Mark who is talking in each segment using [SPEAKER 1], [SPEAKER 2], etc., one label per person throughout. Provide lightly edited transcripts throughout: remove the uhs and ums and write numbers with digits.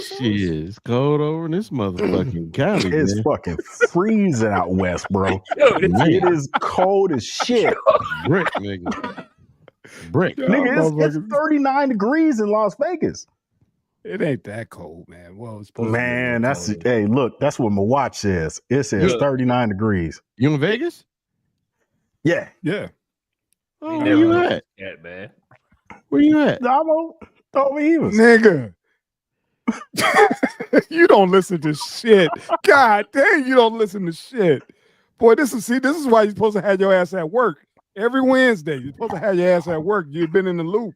[SPEAKER 1] Shit, it's cold over in this motherfucking county,
[SPEAKER 2] It's
[SPEAKER 1] man.
[SPEAKER 2] fucking freezing out west, bro.
[SPEAKER 1] Man.
[SPEAKER 2] It is cold as shit.
[SPEAKER 1] Brick, nigga. Brick.
[SPEAKER 2] Nigga, it's 39 degrees in Las Vegas.
[SPEAKER 3] It ain't that cold, man. Well, it's supposed
[SPEAKER 2] Man,
[SPEAKER 3] to be
[SPEAKER 2] that's hey, look, that's what my watch says. It says 39 degrees.
[SPEAKER 1] You in Vegas?
[SPEAKER 2] Yeah.
[SPEAKER 3] Yeah.
[SPEAKER 1] Oh, where you at?
[SPEAKER 4] Yeah, man.
[SPEAKER 1] Where you at?
[SPEAKER 2] I'm over Evans.
[SPEAKER 3] Nigga. You don't listen to shit. God dang, you don't listen to shit. Boy, this is why you're supposed to have your ass at work. Every Wednesday, you're supposed to have your ass at work. You've been in the loop,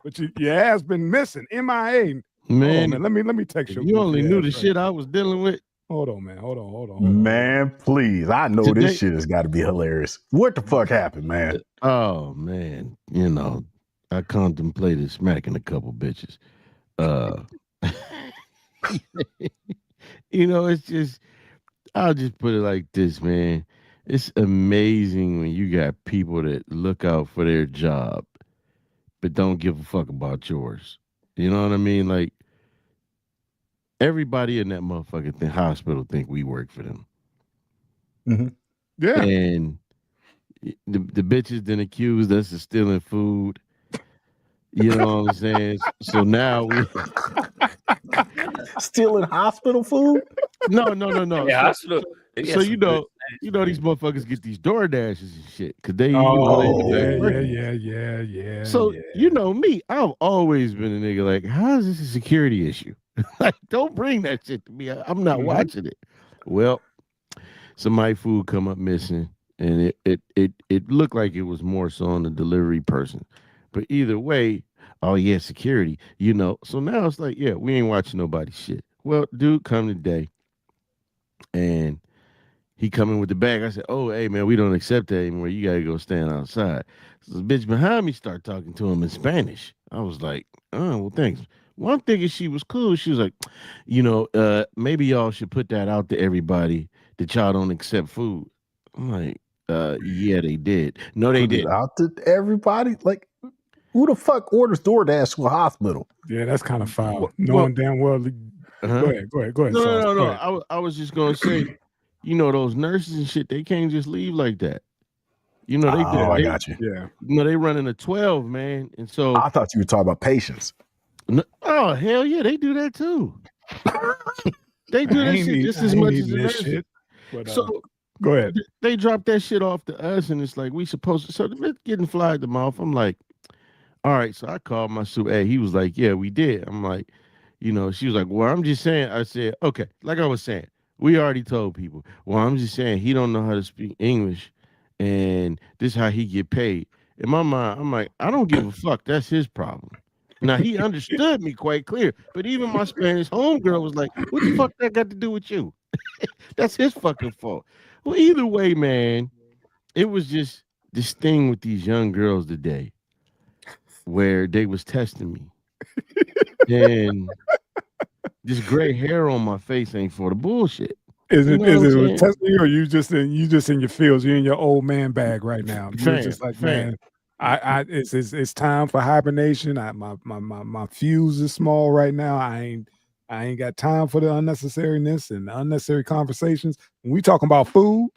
[SPEAKER 3] but your ass been missing. MIA.
[SPEAKER 1] Man,
[SPEAKER 3] let me text you.
[SPEAKER 1] You only knew the shit I was dealing with.
[SPEAKER 3] Hold on, man. Hold on.
[SPEAKER 2] Man, please. I know
[SPEAKER 1] Today,
[SPEAKER 2] this shit has got to be hilarious. What the fuck happened, man?
[SPEAKER 1] Oh, man. You know, I contemplated smacking a couple bitches. You know, it's just, I'll just put it like this, man. It's amazing when you got people that look out for their job, but don't give a fuck about yours. You know what I mean? Like, everybody in that motherfucking hospital think we work for them.
[SPEAKER 2] Mm-hmm.
[SPEAKER 3] Yeah.
[SPEAKER 1] And the bitches then accused us of stealing food. You know what I'm saying? So now we
[SPEAKER 2] stealing hospital food?
[SPEAKER 1] No.
[SPEAKER 4] Yeah, hospital.
[SPEAKER 1] So you know these motherfuckers get these door dashes and shit because they.
[SPEAKER 3] Yeah.
[SPEAKER 1] So you know me, I've always been a nigga like, how is this a security issue? Like, don't bring that shit to me. I'm not watching it. Well, somebody food come up missing, and it looked like it was more so on the delivery person. But either way, oh yeah, security, you know. So now it's like, yeah, we ain't watching nobody's shit. Well, dude come today, and he coming with the bag. I said, oh, hey, man, we don't accept that anymore. You got to go stand outside. So the bitch behind me started talking to him in Spanish. I was like, oh, well, thanks. Well, I'm thinking she was cool. She was like, you know, maybe y'all should put that out to everybody that y'all don't accept food. I'm like, yeah, they did. No, they didn't.
[SPEAKER 2] Out to everybody? Like, who the fuck orders DoorDash to a hospital?
[SPEAKER 3] Yeah, that's kind of foul. Knowing damn well. Go ahead.
[SPEAKER 1] No. I was just gonna say, you know, those nurses and shit, they can't just leave like that. You know, they
[SPEAKER 2] I got you.
[SPEAKER 3] Yeah.
[SPEAKER 1] You know, they running a 12, man. And so
[SPEAKER 2] I thought you were talking about patients.
[SPEAKER 1] No, oh, hell yeah, they do that too. They do that shit just as much as the nurses. So
[SPEAKER 3] go ahead.
[SPEAKER 1] They drop that shit off to us, and it's like we supposed to. So the bitch getting fly at the mouth. I'm like, all right. So I called my super. Hey, he was like, yeah, we did. I'm like, you know, she was like, well, I'm just saying. I said, okay, like I was saying, we already told people. Well, I'm just saying he don't know how to speak English, and this is how he get paid. In my mind, I'm like, I don't give a fuck. That's his problem. Now, he understood me quite clear, but even my Spanish homegirl was like, what the fuck that got to do with you? That's his fucking fault. Well, either way, man, it was just this thing with these young girls today where they was testing me. And this gray hair on my face ain't for the bullshit.
[SPEAKER 3] Is it testing you, or you just in your fields? You're in your old man bag right now. You're just like, man, it's time for hibernation. My fuse is small right now. I ain't got time for the unnecessariness and the unnecessary conversations. When we talking about food,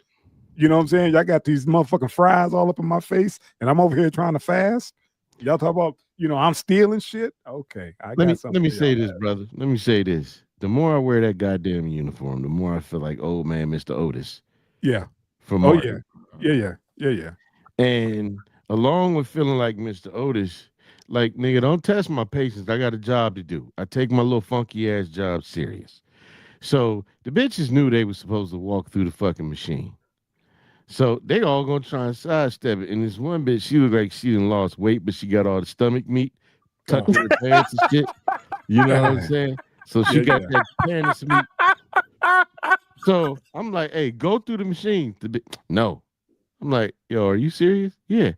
[SPEAKER 3] you know what I'm saying? Y'all got these motherfucking fries all up in my face, and I'm over here trying to fast. Y'all talk about, you know, I'm stealing shit. Okay,
[SPEAKER 1] let me say this, brother. Let me say this. The more I wear that goddamn uniform, the more I feel like old man Mr. Otis.
[SPEAKER 3] Yeah.
[SPEAKER 1] From Martin.
[SPEAKER 3] Yeah.
[SPEAKER 1] And along with feeling like Mr. Otis, like, nigga, don't test my patience. I got a job to do. I take my little funky ass job serious. So the bitches knew they were supposed to walk through the fucking machine. So they all gonna try and sidestep it. And this one bitch, she looked like she done lost weight, but she got all the stomach meat tucked in her pants and shit. You know what I'm saying? So she got that pants meat. So I'm like, hey, go through the machine. No. I'm like, yo, are you serious? Yeah.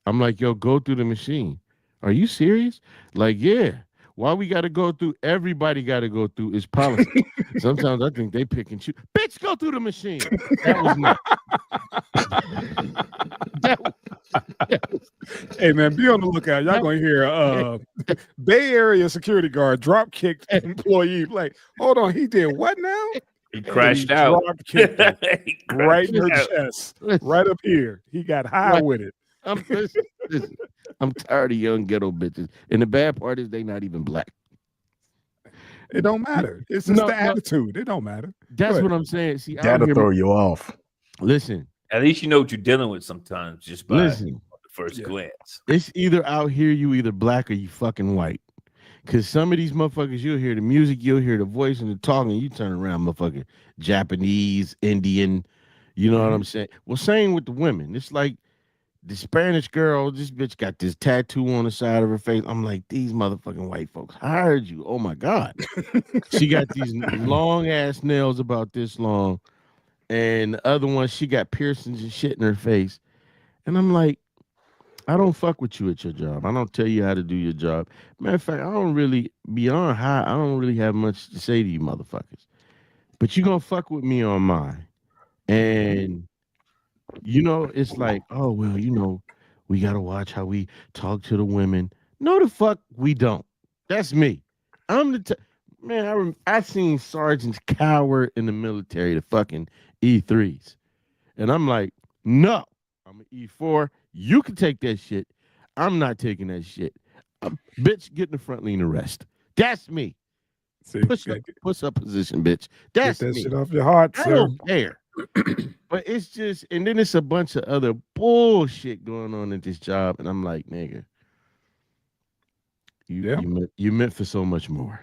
[SPEAKER 1] I'm like, yo, go through the machine. Are you serious? Like, yeah. Why we got to go through? Everybody got to go through is policy. Sometimes I think they pick and choose. Bitch, go through the machine. That was not.
[SPEAKER 3] Hey man, be on the lookout. Y'all gonna hear Bay Area security guard drop kicked employee. Like, hold on, he did what now?
[SPEAKER 4] He crashed out.
[SPEAKER 3] Drop kicked her right in her chest, right up here. He got high with it.
[SPEAKER 1] Listen, I'm tired of young ghetto bitches, and the bad part is they not even black.
[SPEAKER 3] It don't matter. It's just the attitude. It don't matter.
[SPEAKER 1] That's what I'm saying. See,
[SPEAKER 2] that'll throw you off.
[SPEAKER 1] Listen,
[SPEAKER 4] at least you know what you're dealing with sometimes just by the first glance.
[SPEAKER 1] It's either out here you either black or you fucking white. Because some of these motherfuckers, you'll hear the music, you'll hear the voice and the talking, you turn around, motherfucker, Japanese, Indian, you know what I'm saying? Well, same with the women. It's like the Spanish girl, this bitch got this tattoo on the side of her face. I'm like, these motherfucking white folks hired you. Oh my God. She got these long ass nails about this long. And the other one, she got piercings and shit in her face. And I'm like, I don't fuck with you at your job. I don't tell you how to do your job. Matter of fact, I don't really, beyond high, I don't really have much to say to you motherfuckers. But you gonna fuck with me on mine. And, you know, it's like, oh, well, you know, we got to watch how we talk to the women. No, the fuck we don't. That's me. I'm the, man, I seen sergeants cower in the military to fucking E3s. And I'm like, no, I'm an E4. You can take that shit. I'm not taking that shit. Bitch, get in the front lean and rest. That's me.
[SPEAKER 3] See,
[SPEAKER 1] push up position, bitch. That's
[SPEAKER 3] get that
[SPEAKER 1] me.
[SPEAKER 3] shit off your heart,
[SPEAKER 1] I
[SPEAKER 3] sir.
[SPEAKER 1] don't care. But it's just, and then it's a bunch of other bullshit going on at this job. And I'm like, nigga, you meant for so much more.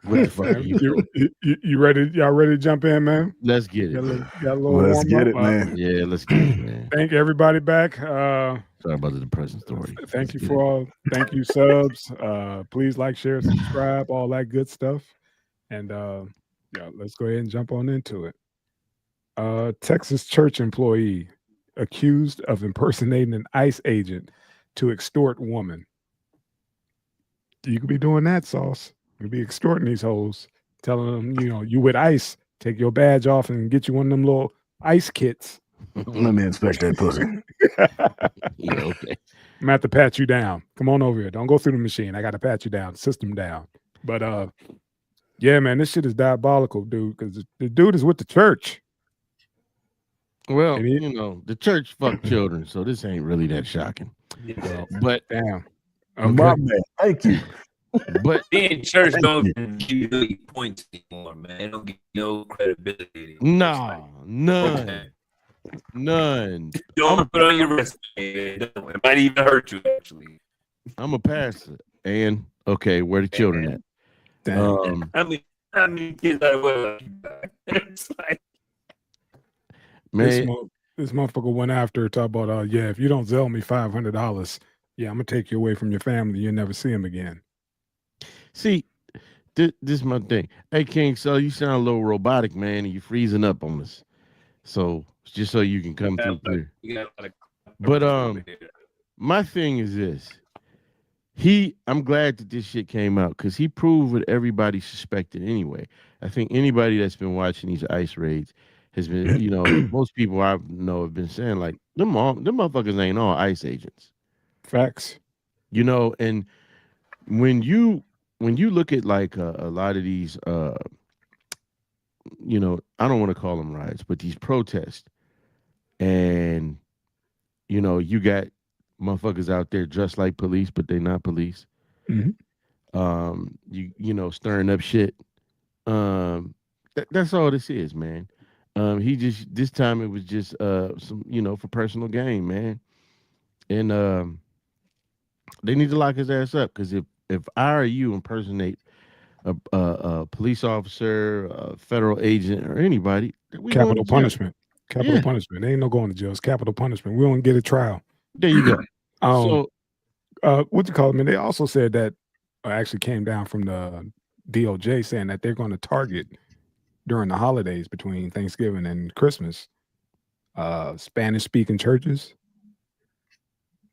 [SPEAKER 1] What the fuck are
[SPEAKER 3] you ready? Y'all ready to jump in, man?
[SPEAKER 1] Let's get it.
[SPEAKER 2] Let's get it, man.
[SPEAKER 1] Yeah, let's get it, man.
[SPEAKER 3] Thank everybody back.
[SPEAKER 1] Sorry about the depressing story.
[SPEAKER 3] Thank you for all. Thank you, subs. Please like, share, subscribe, all that good stuff. And let's go ahead and jump on into it. Texas church employee accused of impersonating an ICE agent to extort woman. You could be doing that, Sauce. You could be extorting these hoes, telling them, you know, you with ICE, take your badge off and get you one of them little ICE kits.
[SPEAKER 2] Let me inspect that pussy.
[SPEAKER 1] Yeah, okay.
[SPEAKER 3] I'm gonna have to pat you down. Come on over here. Don't go through the machine. I got to pat you down, system down. But yeah, man, this shit is diabolical, dude, because the dude is with the church.
[SPEAKER 1] Well, you know, the church fuck children, so this ain't really that shocking.
[SPEAKER 4] Yeah.
[SPEAKER 1] But
[SPEAKER 3] damn.
[SPEAKER 2] Okay. My man, thank you.
[SPEAKER 1] But
[SPEAKER 4] being church don't give you really points anymore, man. It don't give you no credibility anymore.
[SPEAKER 1] Nah, none. None.
[SPEAKER 4] Don't put on your resume. It might even hurt you, actually.
[SPEAKER 1] I'm a pastor. And okay, where the children at?
[SPEAKER 3] Damn.
[SPEAKER 4] I mean, kids are well. It's like,
[SPEAKER 1] man,
[SPEAKER 3] this motherfucker went after her, talk about, if you don't sell me $500, yeah, I'm gonna take you away from your family. You'll never see him again.
[SPEAKER 1] See, this is my thing. Hey, King, so you sound a little robotic, man, and you freezing up on us. So just so you can come through clear. But my thing is this. I'm glad that this shit came out because he proved what everybody suspected anyway. I think anybody that's been watching these ICE raids has been, you know, most people I know have been saying like them motherfuckers ain't all ICE agents.
[SPEAKER 3] Facts.
[SPEAKER 1] You know, and when you look at like a lot of these you know, I don't want to call them riots, but these protests, and you know, you got motherfuckers out there dressed like police, but they're not police.
[SPEAKER 3] Mm-hmm.
[SPEAKER 1] You know, stirring up shit. That's all this is, man. He just this time it was just some, you know, for personal gain, man. And they need to lock his ass up because if I or you impersonate a police officer, a federal agent, or anybody,
[SPEAKER 3] capital punishment. Capital punishment. There ain't no going to jail. It's capital punishment. We don't get a trial.
[SPEAKER 1] There you go.
[SPEAKER 3] What you call it? I mean, they also said that actually came down from the DOJ saying that they're going to target during the holidays between Thanksgiving and Christmas, Spanish-speaking churches.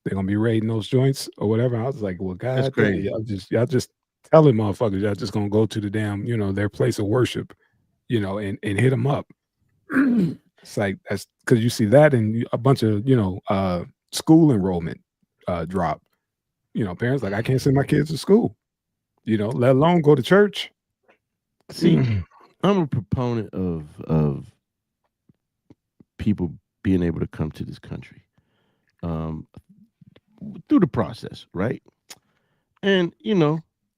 [SPEAKER 3] They're gonna be raiding those joints or whatever. I was like, well, God damn, y'all just telling motherfuckers y'all just gonna go to the damn, you know, their place of worship, you know, and hit them up. It's like that's because you see that in a bunch of school enrollment drop. Parents like I can't send my kids to school. Let alone go to church.
[SPEAKER 1] See, I'm a proponent of people being able to come to this country through the process, right? And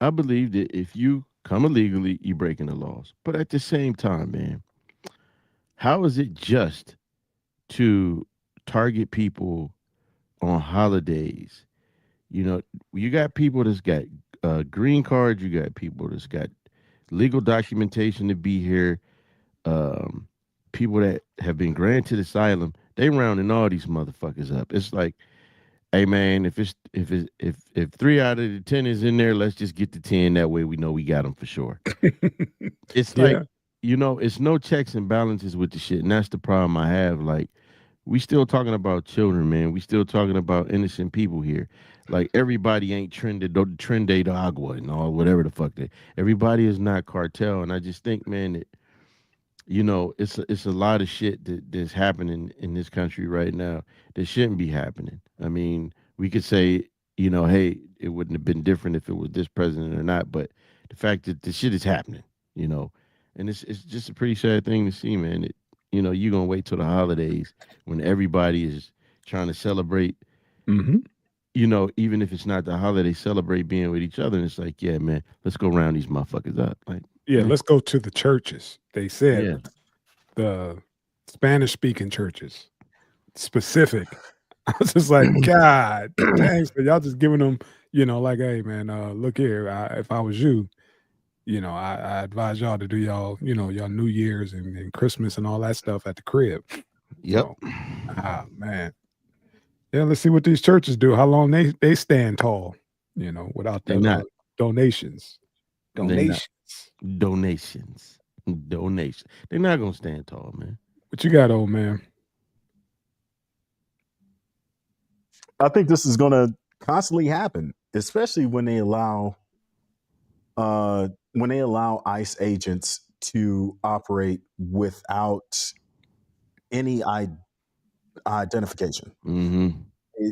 [SPEAKER 1] I believe that if you come illegally, you're breaking the laws. But at the same time, man, how is it just to target people on holidays? You got people that's got green cards. You got people that's got legal documentation to be here. People that have been granted asylum. They rounding all these motherfuckers up. It's like, hey man, if 3 out of the 10 is in there, let's just get the 10. That way we know we got them for sure. It's like, it's no checks and balances with the shit, and that's the problem I have. Like, we still talking about children, man. We still talking about innocent people here. Like, everybody ain't Trende de Agua and all whatever the fuck they. Everybody is not cartel, and I just think, man, that it's a lot of shit that's happening in this country right now that shouldn't be happening. I mean, we could say, hey, it wouldn't have been different if it was this president or not, but the fact that the shit is happening, and it's just a pretty sad thing to see, man. You're gonna wait till the holidays when everybody is trying to celebrate. Even if it's not the holiday, celebrate being with each other. And it's like, yeah, man, let's go round these motherfuckers up. Like,
[SPEAKER 3] yeah,
[SPEAKER 1] man.
[SPEAKER 3] Let's go to the churches. They said the Spanish speaking churches specific. I was just like, God, thanks, but y'all just giving them, like, hey man, look here. If I was you, I advise y'all to do y'all New Year's and Christmas and all that stuff at the crib.
[SPEAKER 1] Yep.
[SPEAKER 3] So, man. Yeah, let's see what these churches do. How long they stand tall, without the donations.
[SPEAKER 1] Donations. They're not gonna stand tall, man.
[SPEAKER 3] What you got, old man?
[SPEAKER 2] I think this is going to constantly happen, especially when they allow ICE agents to operate without any identification.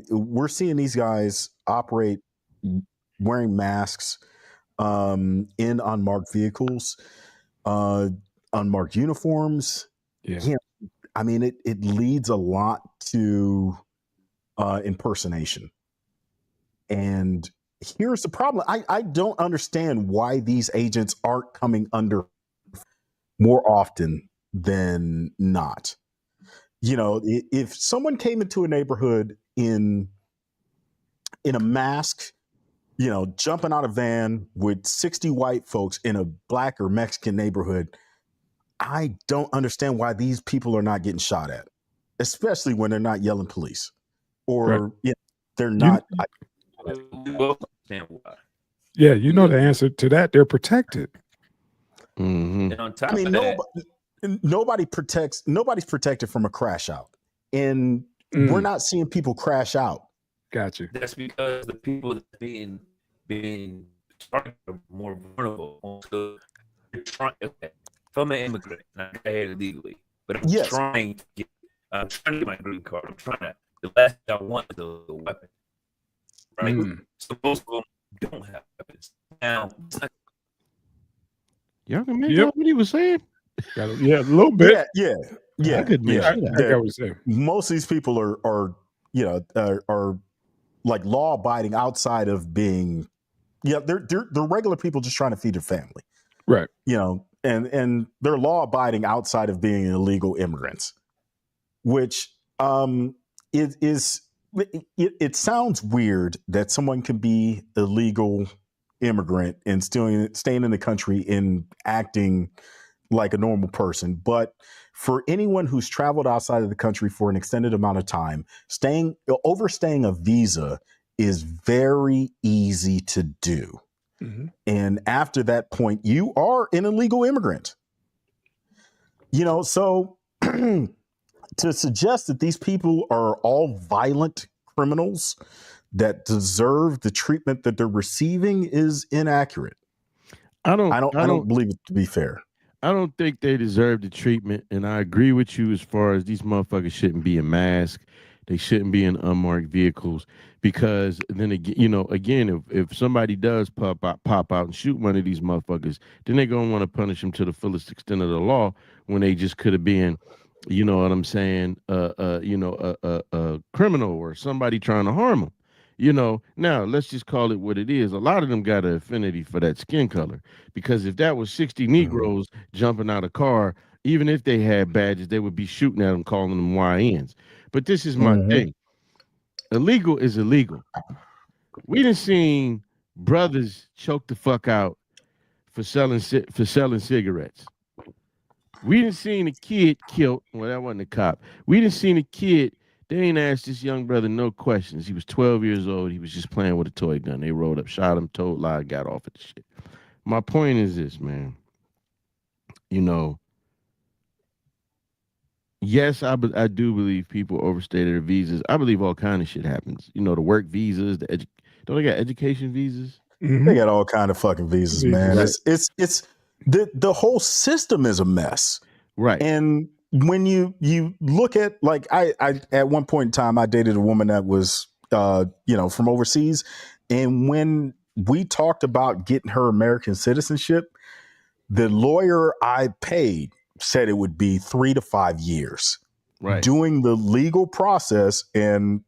[SPEAKER 2] We're seeing these guys operate wearing masks in unmarked vehicles, unmarked uniforms.
[SPEAKER 3] Yeah.
[SPEAKER 2] I mean, it leads a lot to impersonation. And here's the problem. I don't understand why these agents aren't coming under more often than not. If someone came into a neighborhood in a mask, jumping out of a van with 60 white folks in a black or Mexican neighborhood, I don't understand why these people are not getting shot at, especially when they're not yelling police or they're not.
[SPEAKER 3] Yeah, the answer to that. They're protected.
[SPEAKER 4] And on top
[SPEAKER 2] I mean,
[SPEAKER 4] of that,
[SPEAKER 2] nobody's protected from a crash out, and we're not seeing people crash out.
[SPEAKER 3] Gotcha.
[SPEAKER 4] That's because the people that being targeted are more vulnerable. So if I'm an immigrant and I got here illegally, but I'm trying to get my green card. The last thing I want is a weapon, right? So most of them don't have weapons. Now,
[SPEAKER 1] y'all can make out what he was saying.
[SPEAKER 3] Yeah, a little bit.
[SPEAKER 2] Yeah.
[SPEAKER 1] I could make
[SPEAKER 3] I got what saying.
[SPEAKER 2] Most of these people are like law abiding outside of being. Yeah, they're regular people just trying to feed their family,
[SPEAKER 3] right?
[SPEAKER 2] And they're law abiding outside of being illegal immigrants, which it sounds weird that someone can be illegal immigrant and still staying in the country and acting like a normal person. But for anyone who's traveled outside of the country for an extended amount of time, overstaying a visa is very easy to do. And after that point, you are an illegal immigrant. So to suggest that these people are all violent criminals that deserve the treatment that they're receiving is inaccurate. I don't believe it to be fair.
[SPEAKER 1] I don't think they deserve the treatment, and I agree with you as far as these motherfuckers shouldn't be in masks. They shouldn't be in unmarked vehicles because then again, if somebody does pop out and shoot one of these motherfuckers, then they're gonna want to punish them to the fullest extent of the law when they just could have been, you know what I'm saying, a criminal or somebody trying to harm them. Now let's just call it what it is. A lot of them got an affinity for that skin color because if that was 60 Negroes jumping out of a car, even if they had badges, they would be shooting at them, calling them YNs. But this is my thing. Illegal is illegal. We done seen brothers choke the fuck out for selling cigarettes. We done seen a kid killed. Well, that wasn't a cop. We done seen a kid. They ain't asked this young brother no questions. He was 12 years old. He was just playing with a toy gun. They rolled up, shot him, told lied, got off of the shit. My point is this, man. Yes, I do believe people overstay their visas. I believe all kind of shit happens. The work visas, don't they got education visas?
[SPEAKER 2] They got all kind of fucking visas, man.
[SPEAKER 1] Right.
[SPEAKER 2] It's the whole system is a mess.
[SPEAKER 1] Right.
[SPEAKER 2] And when you look at, like, I at one point in time I dated a woman that was from overseas, and when we talked about getting her American citizenship, the lawyer I paid said it would be 3 to 5 years doing the legal process. And,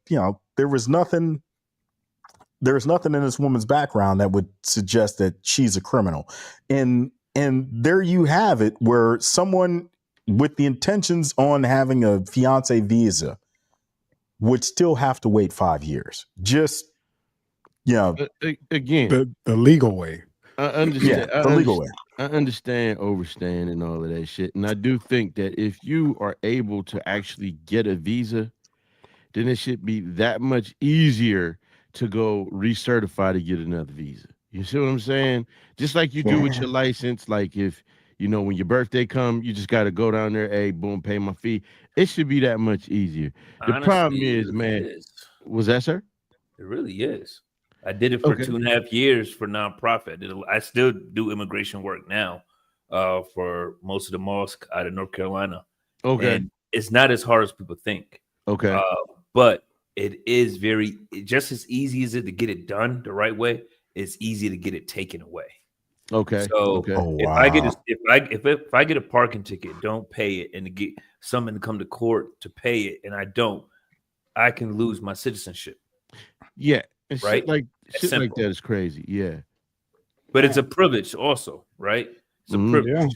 [SPEAKER 2] there was nothing in this woman's background that would suggest that she's a criminal. And there you have it, where someone with the intentions on having a fiance visa would still have to wait 5 years. Just,
[SPEAKER 1] again,
[SPEAKER 3] the legal way.
[SPEAKER 1] I understand.
[SPEAKER 2] The legal way.
[SPEAKER 1] I understand overstaying and all of that shit. And I do think that if you are able to actually get a visa, then it should be that much easier to go recertify to get another visa. You see what I'm saying? Just like you do with your license. Like if, when your birthday come, you just got to go down there, hey, boom, pay my fee. It should be that much easier. The problem is, man, was that, sir?
[SPEAKER 4] It really is. I did it for 2.5 years for nonprofit. I still do immigration work now for most of the mosque out of North Carolina.
[SPEAKER 1] Okay.
[SPEAKER 4] And it's not as hard as people think.
[SPEAKER 1] Okay.
[SPEAKER 4] But it is just as easy as it to get it done the right way. It's easy to get it taken away.
[SPEAKER 1] Okay.
[SPEAKER 4] So if I get a parking ticket, don't pay it, and to get someone to come to court to pay it, and I can lose my citizenship.
[SPEAKER 1] Yeah. And
[SPEAKER 4] right.
[SPEAKER 1] Shit like that is crazy. Yeah.
[SPEAKER 4] But it's a privilege also, right? It's a privilege.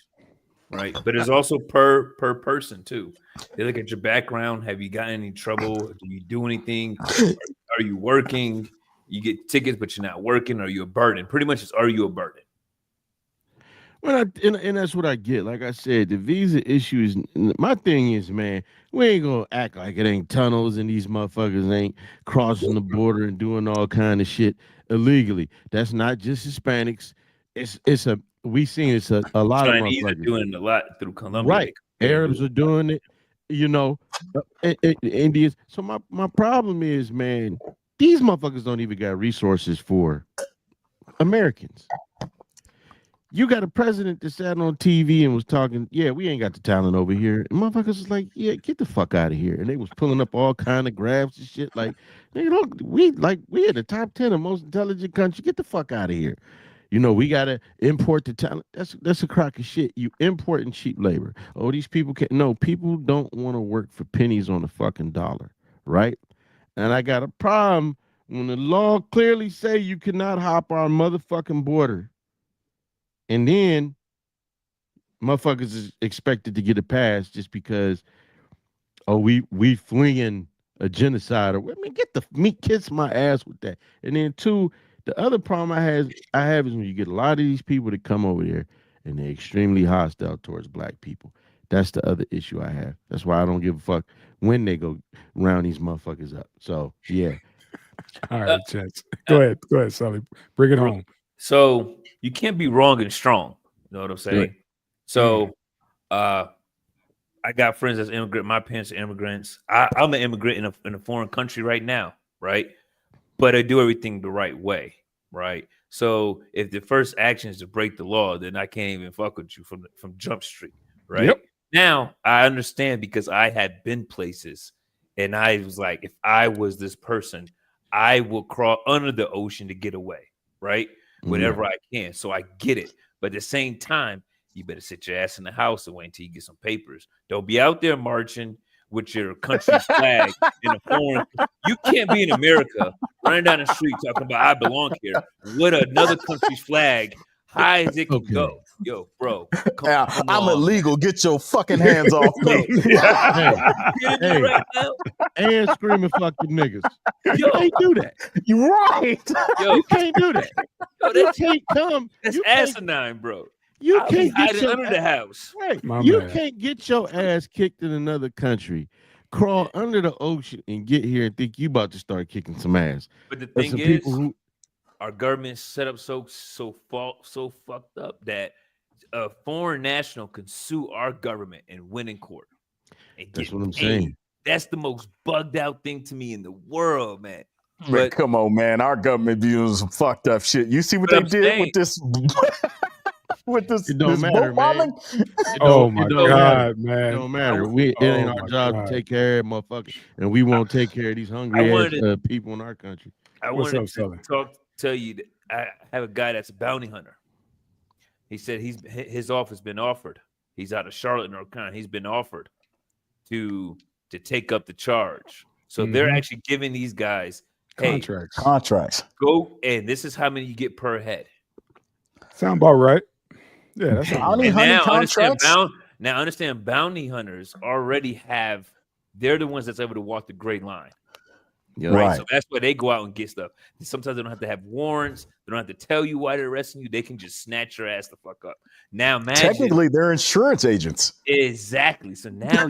[SPEAKER 4] Right. But it's also per person too. They look at your background. Have you gotten any trouble? Do you do anything? Are you working? You get tickets, but you're not working. Are you a burden? Pretty much it's, are you a burden?
[SPEAKER 1] Well, and that's what I get. Like I said, the visa issue is, my thing is, man, we ain't gonna act like it ain't tunnels and these motherfuckers ain't crossing the border and doing all kind of shit illegally. That's not just Hispanics. We seen it's a lot of
[SPEAKER 4] Chinese
[SPEAKER 1] motherfuckers
[SPEAKER 4] are doing it a lot through Colombia.
[SPEAKER 1] Right. Arabs are doing it, Indians. So my problem is, man, these motherfuckers don't even got resources for Americans. You got a president that sat on TV and was talking, yeah, we ain't got the talent over here. And motherfuckers was like, yeah, get the fuck out of here. And they was pulling up all kind of graphs and shit. Like, we in the top 10 of most intelligent country. Get the fuck out of here. We gotta import the talent. That's a crock of shit. You importing cheap labor. Oh, these people can't. No, people don't want to work for pennies on a fucking dollar, right? And I got a problem when the law clearly say you cannot hop our motherfucking border. And then motherfuckers is expected to get a pass just because, we fleeing a genocide. Kiss my ass with that. And then two, the other problem I have is when you get a lot of these people that come over there and they're extremely hostile towards black people. That's the other issue I have. That's why I don't give a fuck when they go round these motherfuckers up. So yeah.
[SPEAKER 3] All right, Chance. Go ahead, Sully. Bring it home.
[SPEAKER 4] So you can't be wrong and strong. You know what I'm saying?
[SPEAKER 1] Right.
[SPEAKER 4] So I got friends that's immigrant. My parents are immigrants. I'm an immigrant in a foreign country right now, right? But I do everything the right way, right? So if the first action is to break the law, then I can't even fuck with you from Jump Street, right?
[SPEAKER 3] Yep.
[SPEAKER 4] Now I understand because I had been places and I was like, if I was this person, I will crawl under the ocean to get away, right? Whatever I can. So I get it. But at the same time, you better sit your ass in the house and wait until you get some papers. Don't be out there marching with your country's flag in a foreign. You can't be in America running down the street talking about I belong here with another country's flag high as it can go. Yo, bro,
[SPEAKER 2] come I'm on, illegal. Man. Get your fucking hands off me.
[SPEAKER 1] Hey, right now? And screaming fuck the niggas. You can't do that.
[SPEAKER 2] You're right.
[SPEAKER 4] Yo,
[SPEAKER 1] you can't do that.
[SPEAKER 4] Yo,
[SPEAKER 1] you can't come.
[SPEAKER 4] That's asinine, bro.
[SPEAKER 1] You can't get your
[SPEAKER 4] under the house.
[SPEAKER 1] Right. You can't get your ass kicked in another country, crawl under the ocean, and get here and think you about to start kicking some ass.
[SPEAKER 4] But the thing is, our government set up so fucked up that a foreign national can sue our government and win in court.
[SPEAKER 1] That's what I'm saying.
[SPEAKER 4] That's the most bugged out thing to me in the world, man.
[SPEAKER 2] But come on, man. Our government doing some fucked up shit. You see what they did with this? With this,
[SPEAKER 1] it don't
[SPEAKER 2] this
[SPEAKER 1] matter, man.
[SPEAKER 3] Oh my God, man!
[SPEAKER 1] It don't matter. It ain't our job to take care of motherfuckers, and we won't take care of these hungry ass people in our country.
[SPEAKER 4] I wanted to tell you that I have a guy that's a bounty hunter. He said his office been offered. He's out of Charlotte, North Carolina. He's been offered to take up the charge. So they're actually giving these guys
[SPEAKER 2] contracts.
[SPEAKER 4] Go, and this is how many you get per head.
[SPEAKER 3] Sound about right. Yeah, that's
[SPEAKER 2] bounty hunting contracts.
[SPEAKER 4] Now understand, bounty hunters already they're the ones that's able to walk the gray line. Right. So that's why they go out and get stuff. Sometimes they don't have to have warrants. They don't have to tell you why they're arresting you. They can just snatch your ass the fuck up. Now,
[SPEAKER 2] technically, they're insurance agents.
[SPEAKER 4] Exactly. So now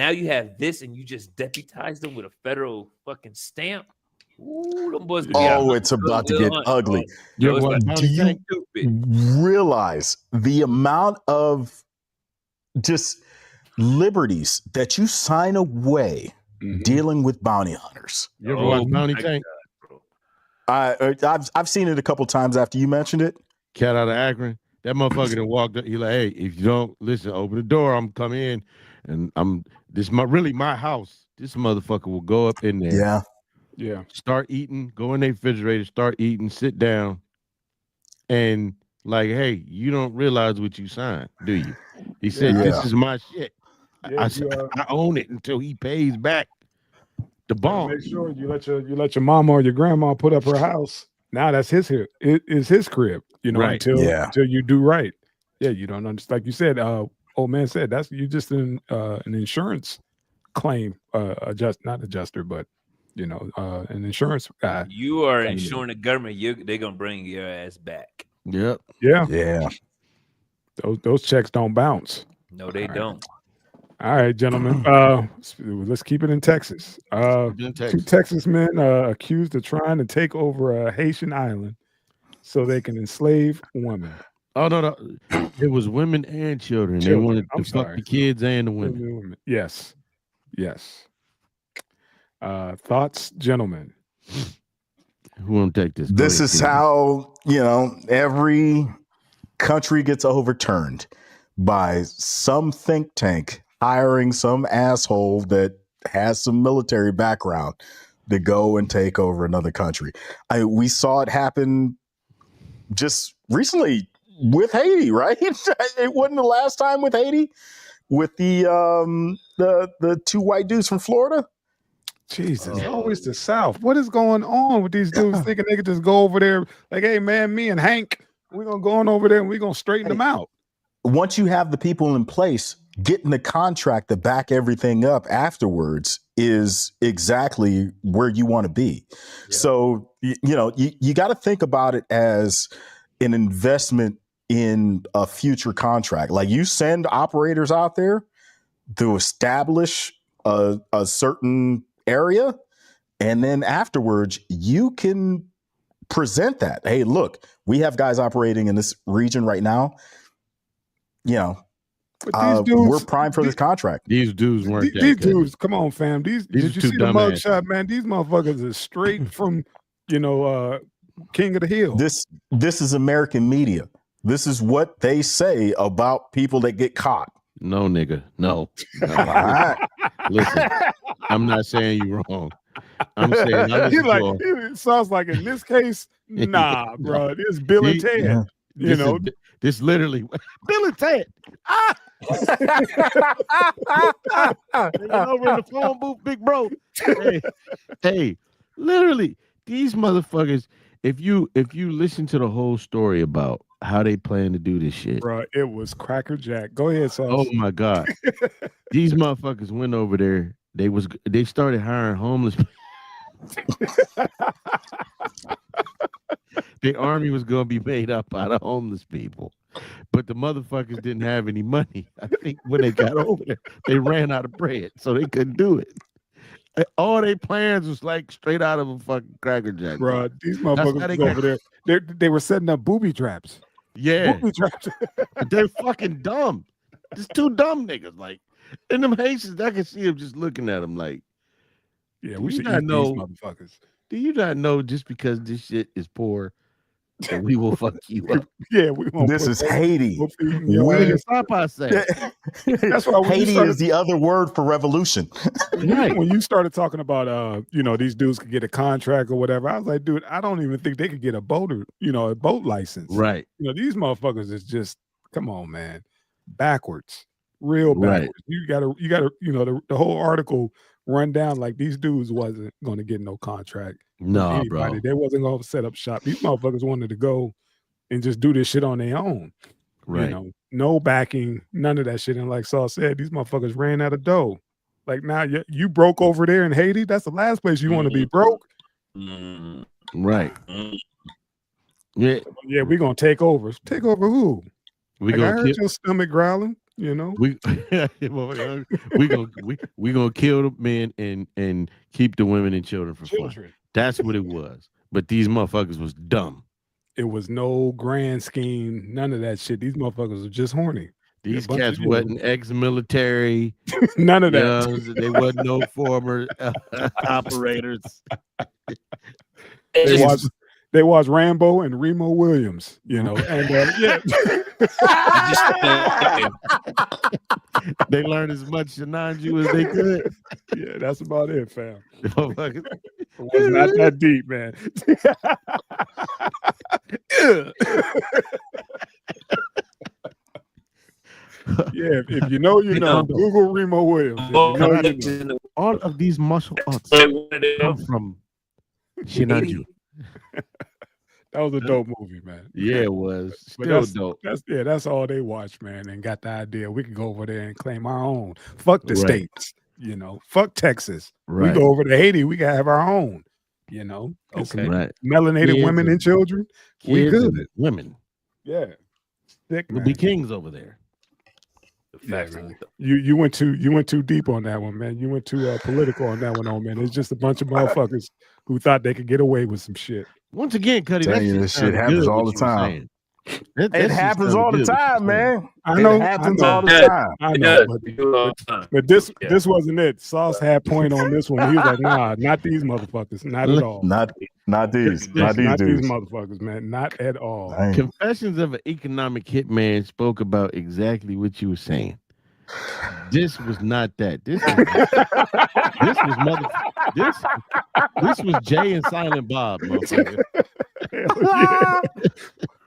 [SPEAKER 4] you have this, and you just deputize them with a federal fucking stamp. Ooh, them boys
[SPEAKER 2] it's about to get ugly. Do you realize the amount of just liberties that you sign away dealing with bounty hunters?
[SPEAKER 1] You ever watch Bounty Tank?
[SPEAKER 2] I've seen it a couple times after you mentioned it.
[SPEAKER 1] Cat out of Akron. That motherfucker that walked up, he like, hey, if you don't listen, open the door, I'm coming in, and this really my house. This motherfucker will go up in there.
[SPEAKER 3] Yeah.
[SPEAKER 1] Start eating, go in their refrigerator, start eating, sit down, and like, hey, you don't realize what you signed, do you? He said, this is my shit.
[SPEAKER 3] Yeah,
[SPEAKER 1] I own it until he pays back the bond.
[SPEAKER 3] Make sure you let your mama or your grandma put up her house. Now that's his crib, until you do right. Yeah, you don't understand. Like you said, old man said, that's you just an insurance claim, not adjuster, but an insurance guy.
[SPEAKER 4] You are insuring the government. They're gonna bring your ass back.
[SPEAKER 1] Yep.
[SPEAKER 2] Yeah.
[SPEAKER 3] Those checks don't bounce.
[SPEAKER 4] No, they don't.
[SPEAKER 3] All right, gentlemen. Let's keep it in Texas. Two Texas men accused of trying to take over a Haitian island so they can enslave women.
[SPEAKER 1] Oh no, it was women and children. They wanted to fuck the kids and the women.
[SPEAKER 3] Yes. Thoughts, gentlemen?
[SPEAKER 1] Who won't take this?
[SPEAKER 2] This is how every country gets overturned by some think tank hiring some asshole that has some military background to go and take over another country. We saw it happen just recently with Haiti, right? It wasn't the last time with Haiti with the two white dudes from Florida.
[SPEAKER 3] Jesus, always the South. What is going on with these dudes thinking they could just go over there like, hey, man, me and Hank, we're going to go on over there and we're going to straighten them out.
[SPEAKER 2] Once you have the people in place, getting the contract to back everything up afterwards is exactly where you want to be. Yeah. So, you got to think about it as an investment in a future contract. Like you send operators out there to establish a certain area, and then afterwards you can present that. Hey, look, we have guys operating in this region right now.
[SPEAKER 3] But these dudes,
[SPEAKER 2] we're primed for this contract.
[SPEAKER 1] These dudes weren't.
[SPEAKER 3] These dudes, come on, fam. Did you see the mugshot, man? These motherfuckers are straight from king of the hill.
[SPEAKER 2] This is American media. This is what they say about people that get caught.
[SPEAKER 1] No, nigga. No. Listen, I'm not saying you wrong. I'm saying I listen to
[SPEAKER 3] it sounds like in this case, nah, bro. This Bill and Ted.
[SPEAKER 2] Yeah.
[SPEAKER 1] This literally Bill and Ted. They went over in the phone booth, big bro. Hey, literally, these motherfuckers. If you listen to the whole story about how they plan to do this shit,
[SPEAKER 3] bro, it was Cracker Jack. Go ahead, Sauce.
[SPEAKER 1] Oh my God, these motherfuckers went over there. They started hiring homeless. The army was going to be made up out of homeless people, but the motherfuckers didn't have any money. I think when they got over there, they ran out of bread, so they couldn't do it. All their plans was like straight out of a fucking Cracker Jack.
[SPEAKER 3] Bro, these motherfuckers over there, they were setting up booby traps.
[SPEAKER 1] Yeah.
[SPEAKER 3] Booby traps.
[SPEAKER 1] They're fucking dumb. Just two dumb niggas. Like, and them Haitians, I can see them just looking at them like,
[SPEAKER 3] yeah, we should eat these motherfuckers.
[SPEAKER 1] Do you not know just because this shit is poor that we will fuck you up?
[SPEAKER 3] Yeah, we won't.
[SPEAKER 2] This is Haiti.
[SPEAKER 1] Stop, I say.
[SPEAKER 3] That's why
[SPEAKER 2] Haiti is the other word for revolution.
[SPEAKER 3] Right. When you started talking about these dudes could get a contract or whatever, I was like, dude, I don't even think they could get a boat license.
[SPEAKER 1] Right.
[SPEAKER 3] These motherfuckers is just, come on, man, backwards, real backwards. Right. You gotta, the whole article run down like these dudes wasn't going to get no contract.
[SPEAKER 1] No, bro.
[SPEAKER 3] They wasn't going to set up shop. These motherfuckers wanted to go and just do this shit on their own.
[SPEAKER 1] Right.
[SPEAKER 3] No backing, none of that shit. And like Saul said, these motherfuckers ran out of dough. Like now you broke over there in Haiti. That's the last place you want to be broke.
[SPEAKER 1] Right. Yeah.
[SPEAKER 3] Yeah, we're going to take over. Take over who?
[SPEAKER 1] I
[SPEAKER 3] heard your stomach growling. We
[SPEAKER 1] gonna kill the men and keep the women and children for fun. That's what it was. But these motherfuckers was dumb.
[SPEAKER 3] It was no grand scheme, none of that shit. These motherfuckers were just horny.
[SPEAKER 1] These cats wasn't ex-military.
[SPEAKER 3] None of that.
[SPEAKER 1] They wasn't no former operators.
[SPEAKER 3] They watched Rambo and Remo Williams, and yeah.
[SPEAKER 1] They learned as much Shenanju as they could.
[SPEAKER 3] Yeah, that's about it, fam. It was not that deep, man. Yeah, if you know, Google Remo Williams.
[SPEAKER 1] All of these martial arts come from Shenanju.
[SPEAKER 3] That was a dope movie, man.
[SPEAKER 1] Yeah, it was. Still dope.
[SPEAKER 3] That's all they watched, man, and got the idea we can go over there and claim our own. Fuck the states, Fuck Texas. Right. We go over to Haiti, we gotta have our own,
[SPEAKER 1] Okay. Right.
[SPEAKER 3] Melanated women and children. We good.
[SPEAKER 1] Women.
[SPEAKER 3] Yeah.
[SPEAKER 1] We'll be kings over there.
[SPEAKER 3] Yeah, man. You went too deep on that one, man. You went too political on that one, man. It's just a bunch of motherfuckers who thought they could get away with some shit.
[SPEAKER 1] Once again, Cuddy,
[SPEAKER 2] this shit happens all the time. It happens all the time, man.
[SPEAKER 3] I know.
[SPEAKER 2] It happens all the time.
[SPEAKER 3] I know. But this wasn't it. Sauce had point on this one. He was like, nah, not these motherfuckers. Not at all.
[SPEAKER 2] Not these. Not these
[SPEAKER 3] motherfuckers, man. Not at all.
[SPEAKER 2] Dang.
[SPEAKER 1] Confessions of an Economic Hitman spoke about exactly what you were saying. This was not that. This was Jay and Silent Bob, motherfucker.
[SPEAKER 3] Yeah.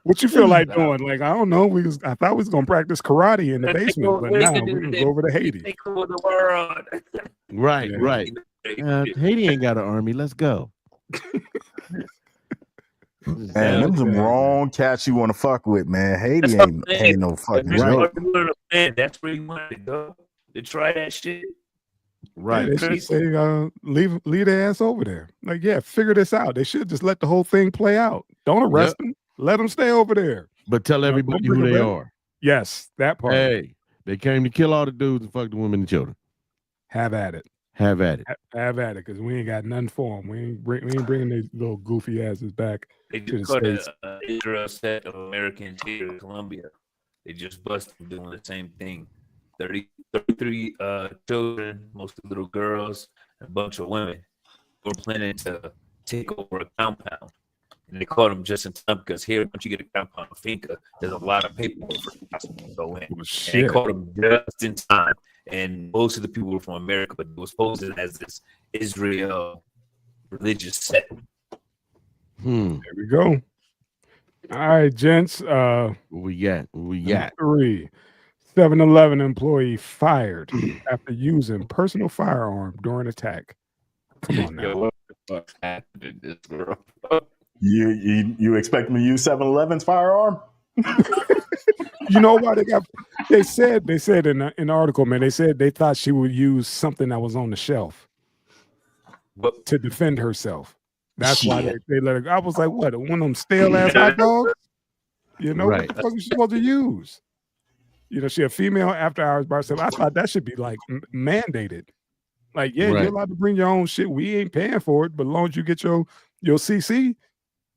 [SPEAKER 3] What you feel like doing? Like, I don't know. I thought we was gonna practice karate in the basement, but now we're gonna go over to Haiti.
[SPEAKER 4] Take over the world.
[SPEAKER 1] Right. Haiti ain't got an army. Let's go.
[SPEAKER 2] Man, them some wrong cats you want to fuck with, man. Haiti ain't no fucking joke.
[SPEAKER 4] That's where you want to go to try that shit.
[SPEAKER 3] Right. They should say, leave their ass over there. Like, yeah, figure this out. They should just let the whole thing play out. Don't arrest them. Let them stay over there.
[SPEAKER 1] But tell everybody who they are.
[SPEAKER 3] Yes, that part.
[SPEAKER 1] Hey, they came to kill all the dudes and fuck the women and children.
[SPEAKER 3] Have at it.
[SPEAKER 1] Have at it.
[SPEAKER 3] Have at it, because we ain't got nothing for them. We ain't bringing these little goofy asses back.
[SPEAKER 4] They just caught an Israel set of Americans here in Colombia. They just busted doing the same thing. 33 children, mostly little girls, and a bunch of women were planning to take over a compound. And they caught him just in time because here, once you get a compound finca, there's a lot of paperwork for the hospital to go in.
[SPEAKER 3] Oh,
[SPEAKER 4] and
[SPEAKER 3] shit.
[SPEAKER 4] they caught him just in time. And most of the people were from America, but it was posted as this Israel religious sect.
[SPEAKER 3] There we go. All right, gents.
[SPEAKER 1] What we got?
[SPEAKER 3] 3. 7-Eleven employee fired after using personal firearm during attack. Come on now.
[SPEAKER 4] Yo, what the fuck happened in this world?
[SPEAKER 2] You expect me to use 7-Eleven's firearm?
[SPEAKER 3] You know why they said in the article, man, they said they thought she would use something that was on the shelf to defend herself. That's why they let her go. I was like, what, one of them stale ass hot dogs? You know, what the fuck is she supposed to use? You know, she a female after hours by herself. I thought that should be like mandated. Like, yeah, you're allowed to bring your own shit. We ain't paying for it, but as long as you get your CC,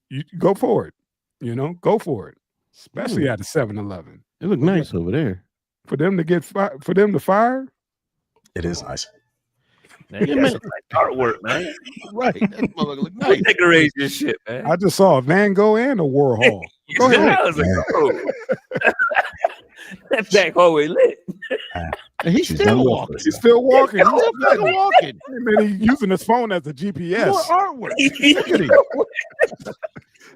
[SPEAKER 3] you go for it. You know, go for it. Especially at the 7-Eleven.
[SPEAKER 1] It looked nice over there.
[SPEAKER 3] For them to for them to fire.
[SPEAKER 2] It is nice.
[SPEAKER 4] Man, that's like artwork, man.
[SPEAKER 1] Right. That motherfucker look nice.
[SPEAKER 4] Decorate this shit, man.
[SPEAKER 3] I just saw a Van Gogh and a Warhol. Go ahead.
[SPEAKER 4] I was like, oh. That back hallway lit.
[SPEAKER 1] And he's still walking.
[SPEAKER 3] He's still walking.
[SPEAKER 1] He's still walking.
[SPEAKER 3] Man, he's using his phone as a GPS.
[SPEAKER 1] More artwork. Look at him.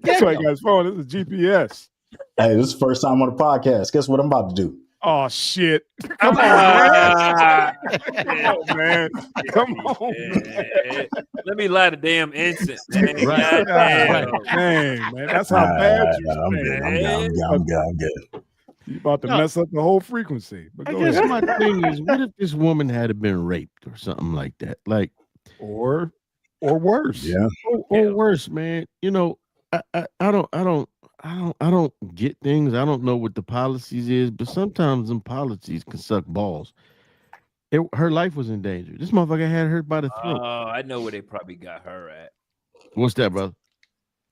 [SPEAKER 3] That's why he got his phone. This is a GPS.
[SPEAKER 2] Hey, this is the first time on the podcast. Guess what I'm about to do?
[SPEAKER 3] Oh shit! Come on, man! Come on, man! Come on, man.
[SPEAKER 4] Let me light a damn incense, man.
[SPEAKER 1] Right.
[SPEAKER 3] Man, that's how bad you are.
[SPEAKER 2] I'm good.
[SPEAKER 3] You about to mess up the whole frequency. But
[SPEAKER 1] I guess my thing is, what if this woman had been raped or something like that? Like,
[SPEAKER 3] or worse.
[SPEAKER 2] Yeah.
[SPEAKER 1] Or worse, man. You know, I don't get things. I don't know what the policies is, but sometimes them policies can suck balls. Her life was in danger. This motherfucker had her by the throat.
[SPEAKER 4] Oh, I know where they probably got her at.
[SPEAKER 1] What's that, brother?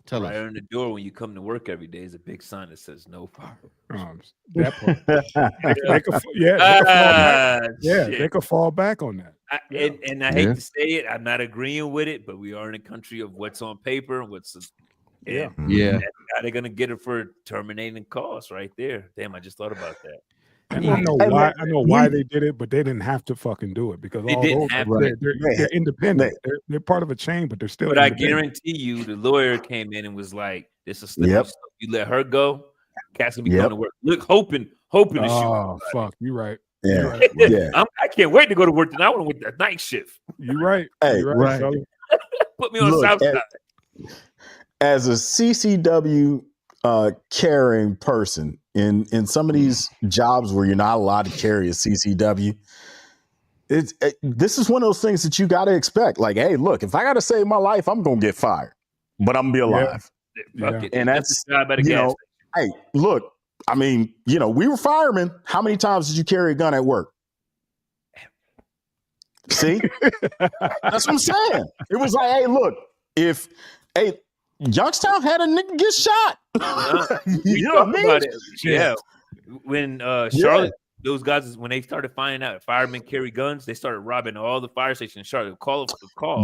[SPEAKER 1] Tell us.
[SPEAKER 4] Right on the door when you come to work every day is a big sign that says no firearms.
[SPEAKER 3] That part. They could fall back on that.
[SPEAKER 4] And I hate to say it, I'm not agreeing with it, but we are in a country of what's on paper and what's
[SPEAKER 1] Yeah.
[SPEAKER 4] Now they're gonna get it for terminating costs right there. Damn, I just thought about that.
[SPEAKER 3] And I know why they did it, but they didn't have to fucking do it because they're independent. They're part of a chain, but they're still.
[SPEAKER 4] But I guarantee you, the lawyer came in and was like, "This is slippery stuff. You let her go, Cat's gonna be going to work. Look, hoping to shoot."
[SPEAKER 3] Oh fuck, you right.
[SPEAKER 2] Yeah,
[SPEAKER 4] I can't wait to go to work tonight. I want to work that night shift.
[SPEAKER 3] You right.
[SPEAKER 2] Hey,
[SPEAKER 3] you right.
[SPEAKER 4] Put me on the south side.
[SPEAKER 2] As a CCW carrying person in some of these jobs where you're not allowed to carry a CCW, this is one of those things that you got to expect. Like, hey, look, if I got to save my life, I'm gonna get fired, but I'm gonna be alive. And that's hey, look, I mean, we were firemen. How many times did you carry a gun at work? See, that's what I'm saying. It was like, hey, look, Youngstown had a nigga get shot. You know what I mean?
[SPEAKER 4] Yeah. When Charlotte, those guys, when they started finding out firemen carry guns, they started robbing all the fire stations in Charlotte. Call.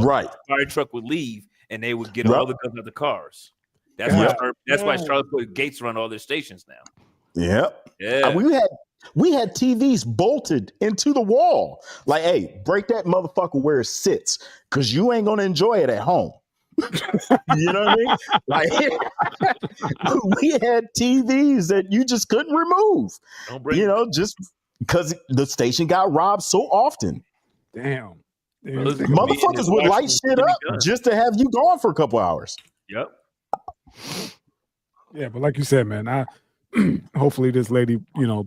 [SPEAKER 2] Right.
[SPEAKER 4] The fire truck would leave and they would get all the guns out of the cars. That's why Charlotte put gates around all their stations now.
[SPEAKER 2] Yep.
[SPEAKER 4] Yeah.
[SPEAKER 2] We had TVs bolted into the wall. Like, hey, break that motherfucker where it sits, because you ain't gonna enjoy it at home. You know what I mean? Like, we had TVs that you just couldn't remove. Just because the station got robbed so often.
[SPEAKER 3] Damn.
[SPEAKER 2] Motherfuckers would light shit up just to have you gone for a couple hours.
[SPEAKER 4] Yep.
[SPEAKER 3] Yeah, but like you said, man, hopefully this lady,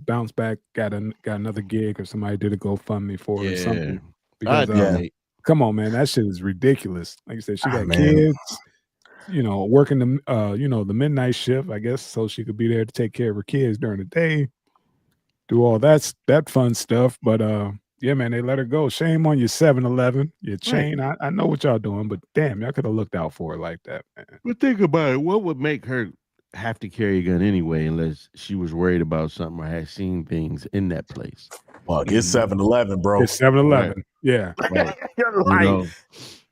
[SPEAKER 3] bounced back, got another gig, or somebody did a GoFundMe for her or something. Because come on, man, that shit is ridiculous. Like you said, she got kids, working the midnight shift, I guess, so she could be there to take care of her kids during the day, do all that fun stuff. But yeah, man, they let her go. Shame on you, 7-Eleven, your chain. Right. I know what y'all doing, but damn, y'all could have looked out for her like that, man.
[SPEAKER 1] But think about it. What would make her have to carry a gun anyway, unless she was worried about something or had seen things in that place?
[SPEAKER 2] Well, it's 7-Eleven, bro.
[SPEAKER 3] It's 7-Eleven.
[SPEAKER 1] Right.
[SPEAKER 3] Yeah.
[SPEAKER 2] You're like,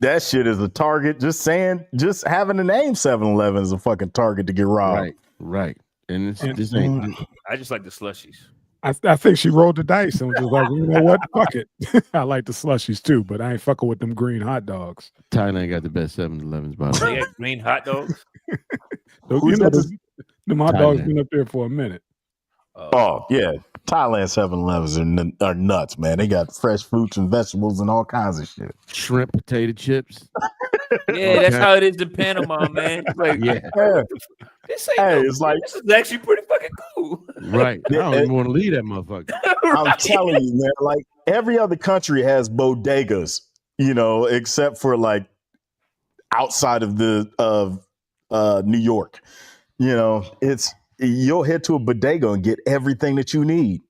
[SPEAKER 2] That shit is a target. Just having the name 7-Eleven is a fucking target to get robbed.
[SPEAKER 1] Right. And this ain't.
[SPEAKER 4] I just like the slushies.
[SPEAKER 3] I think she rolled the dice and was just like, you know what? Fuck it. I like the slushies too, but I ain't fucking with them green hot dogs.
[SPEAKER 1] Thailand got the best 7-Elevens, by the way.
[SPEAKER 4] They got green hot dogs.
[SPEAKER 3] You know, them hot dogs been up there for a minute.
[SPEAKER 2] Oh yeah, Thailand 7-Elevens are nuts, man. They got fresh fruits and vegetables and all kinds of shit.
[SPEAKER 1] Shrimp, potato chips.
[SPEAKER 4] Yeah, that's how it is in Panama, man. Like, this is actually pretty fucking cool.
[SPEAKER 1] Right. I don't even want to leave that motherfucker.
[SPEAKER 2] I'm telling you, man. Like every other country has bodegas, except for like outside of New York. You'll head to a bodega and get everything that you need.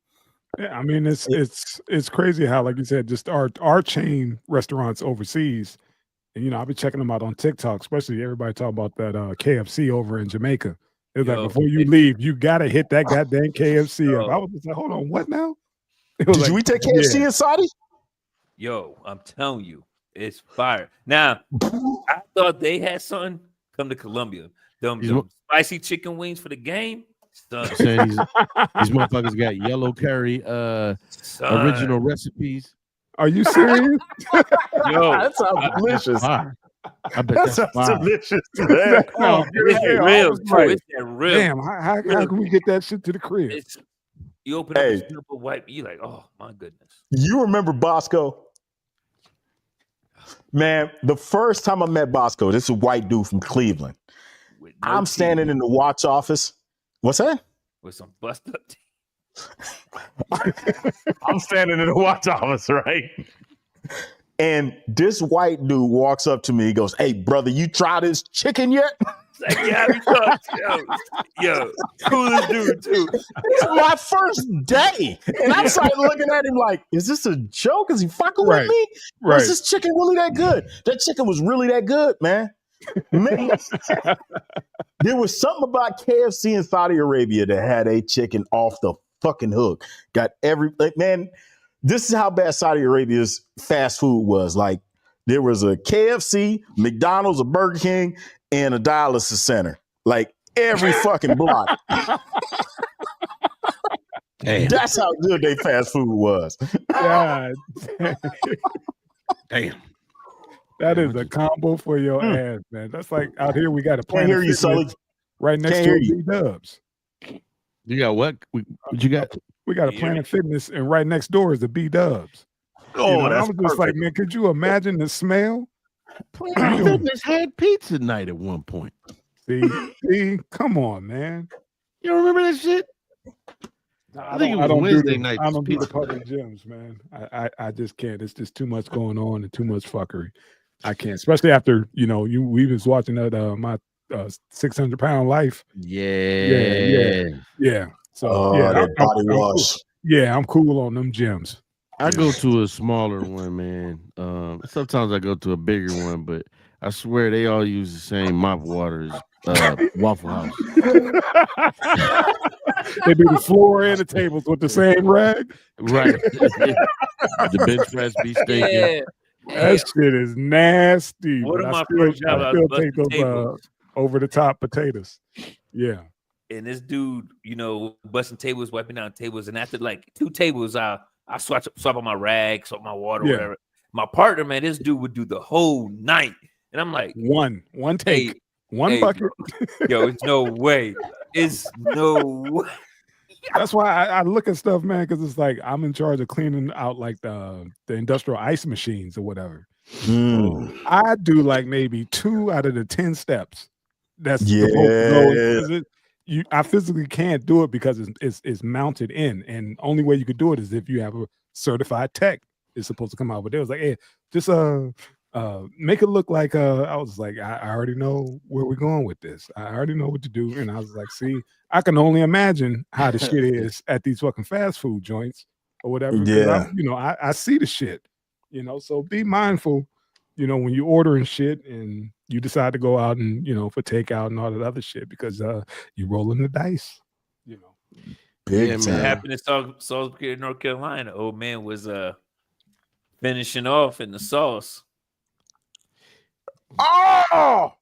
[SPEAKER 3] Yeah, I mean it's crazy how, like you said, just our chain restaurants overseas, and I've been checking them out on TikTok, especially everybody talking about that KFC over in Jamaica. It's like before you leave, you gotta hit that goddamn KFC up. I was just like, hold on, what now?
[SPEAKER 2] Did we take KFC in Saudi?
[SPEAKER 4] Yo, I'm telling you, it's fire. Now, I thought they had something. Come to Colombia. Them spicy chicken wings for the game.
[SPEAKER 1] These motherfuckers got yellow curry original recipes.
[SPEAKER 3] Are you serious?
[SPEAKER 2] Yo, that sounds delicious.
[SPEAKER 1] I bet that sounds
[SPEAKER 2] delicious.
[SPEAKER 4] It's real.
[SPEAKER 3] Damn, how can we get that shit to the crib?
[SPEAKER 4] You open up a simple white, you're like, oh my goodness.
[SPEAKER 2] You remember Bosco? Man, the first time I met Bosco, this is a white dude from Cleveland. I'm standing in the watch office. What's that?
[SPEAKER 4] With some bust up
[SPEAKER 2] I'm standing in the watch office, right? And this white dude walks up to me. He goes, "Hey, brother, you try this chicken yet?"
[SPEAKER 4] Like, yeah, yo, coolest dude too.
[SPEAKER 2] It's my first day, and I'm starting looking at him like, "Is this a joke? Is he fucking with me? Right. Is this chicken really that good?" That chicken was really that good, man. There was something about KFC in Saudi Arabia that had a chicken off the fucking hook. Got man. This is how bad Saudi Arabia's fast food was. Like, there was a KFC, McDonald's, a Burger King, and a dialysis center. Like, every fucking block. Damn. That's how good their fast food was.
[SPEAKER 3] God
[SPEAKER 1] damn.
[SPEAKER 3] That is a combo for your ass, man. That's like out here we got a
[SPEAKER 2] Can't hear you, Sully.
[SPEAKER 3] Right next to B-Dubs.
[SPEAKER 1] You got what? What you got?
[SPEAKER 3] We got a Planet Fitness, and right next door is the B-Dubs.
[SPEAKER 2] Oh, that's
[SPEAKER 3] I was just like, man, could you imagine the smell?
[SPEAKER 1] Planet Fitness had pizza night at one point.
[SPEAKER 3] See, come on, man.
[SPEAKER 1] You don't remember that shit? I think it was Wednesday night.
[SPEAKER 3] I don't do the public gyms, man. I just can't. It's just too much going on and too much fuckery. I can't, especially after we was watching that my 600-pound life.
[SPEAKER 1] Yeah.
[SPEAKER 3] So
[SPEAKER 2] that body wash.
[SPEAKER 3] I'm cool on them gyms.
[SPEAKER 1] I go to a smaller one, man. Sometimes I go to a bigger one, but I swear they all use the same mop water as Waffle House.
[SPEAKER 3] They do the floor and the tables with the same rag.
[SPEAKER 1] Right. The bench press be stinking.
[SPEAKER 4] Yeah.
[SPEAKER 3] That shit is nasty.
[SPEAKER 4] One of my first jobs, I
[SPEAKER 3] still
[SPEAKER 4] was
[SPEAKER 3] take those over the top potatoes. Yeah.
[SPEAKER 4] And this dude, busting tables, wiping down tables, and after like 2 tables, I swap on my rag, swap my water, whatever. My partner, man, this dude would do the whole night, and I'm like,
[SPEAKER 3] one take, one bucket.
[SPEAKER 4] Yo, it's no way. It's no way.
[SPEAKER 3] That's why I look at stuff, man, because it's like I'm in charge of cleaning out like the industrial ice machines or whatever. I do like maybe 2 out of the 10 steps. That's supposed to go. I physically can't do it because it's mounted in, and only way you could do it is if you have a certified tech. It's supposed to come out, but they was like, "Hey, just make it look like." I was like, I already know where we're going with this. I already know what to do, and I was like, "See, I can only imagine how the shit is at these fucking fast food joints or whatever."
[SPEAKER 2] Yeah,
[SPEAKER 3] I see the shit. So be mindful. When you ordering shit and you decide to go out and, for takeout and all that other shit because you're rolling the dice,
[SPEAKER 2] Big time.
[SPEAKER 4] It happened in Salisbury, North Carolina. Old man was finishing off in the sauce.
[SPEAKER 2] Oh,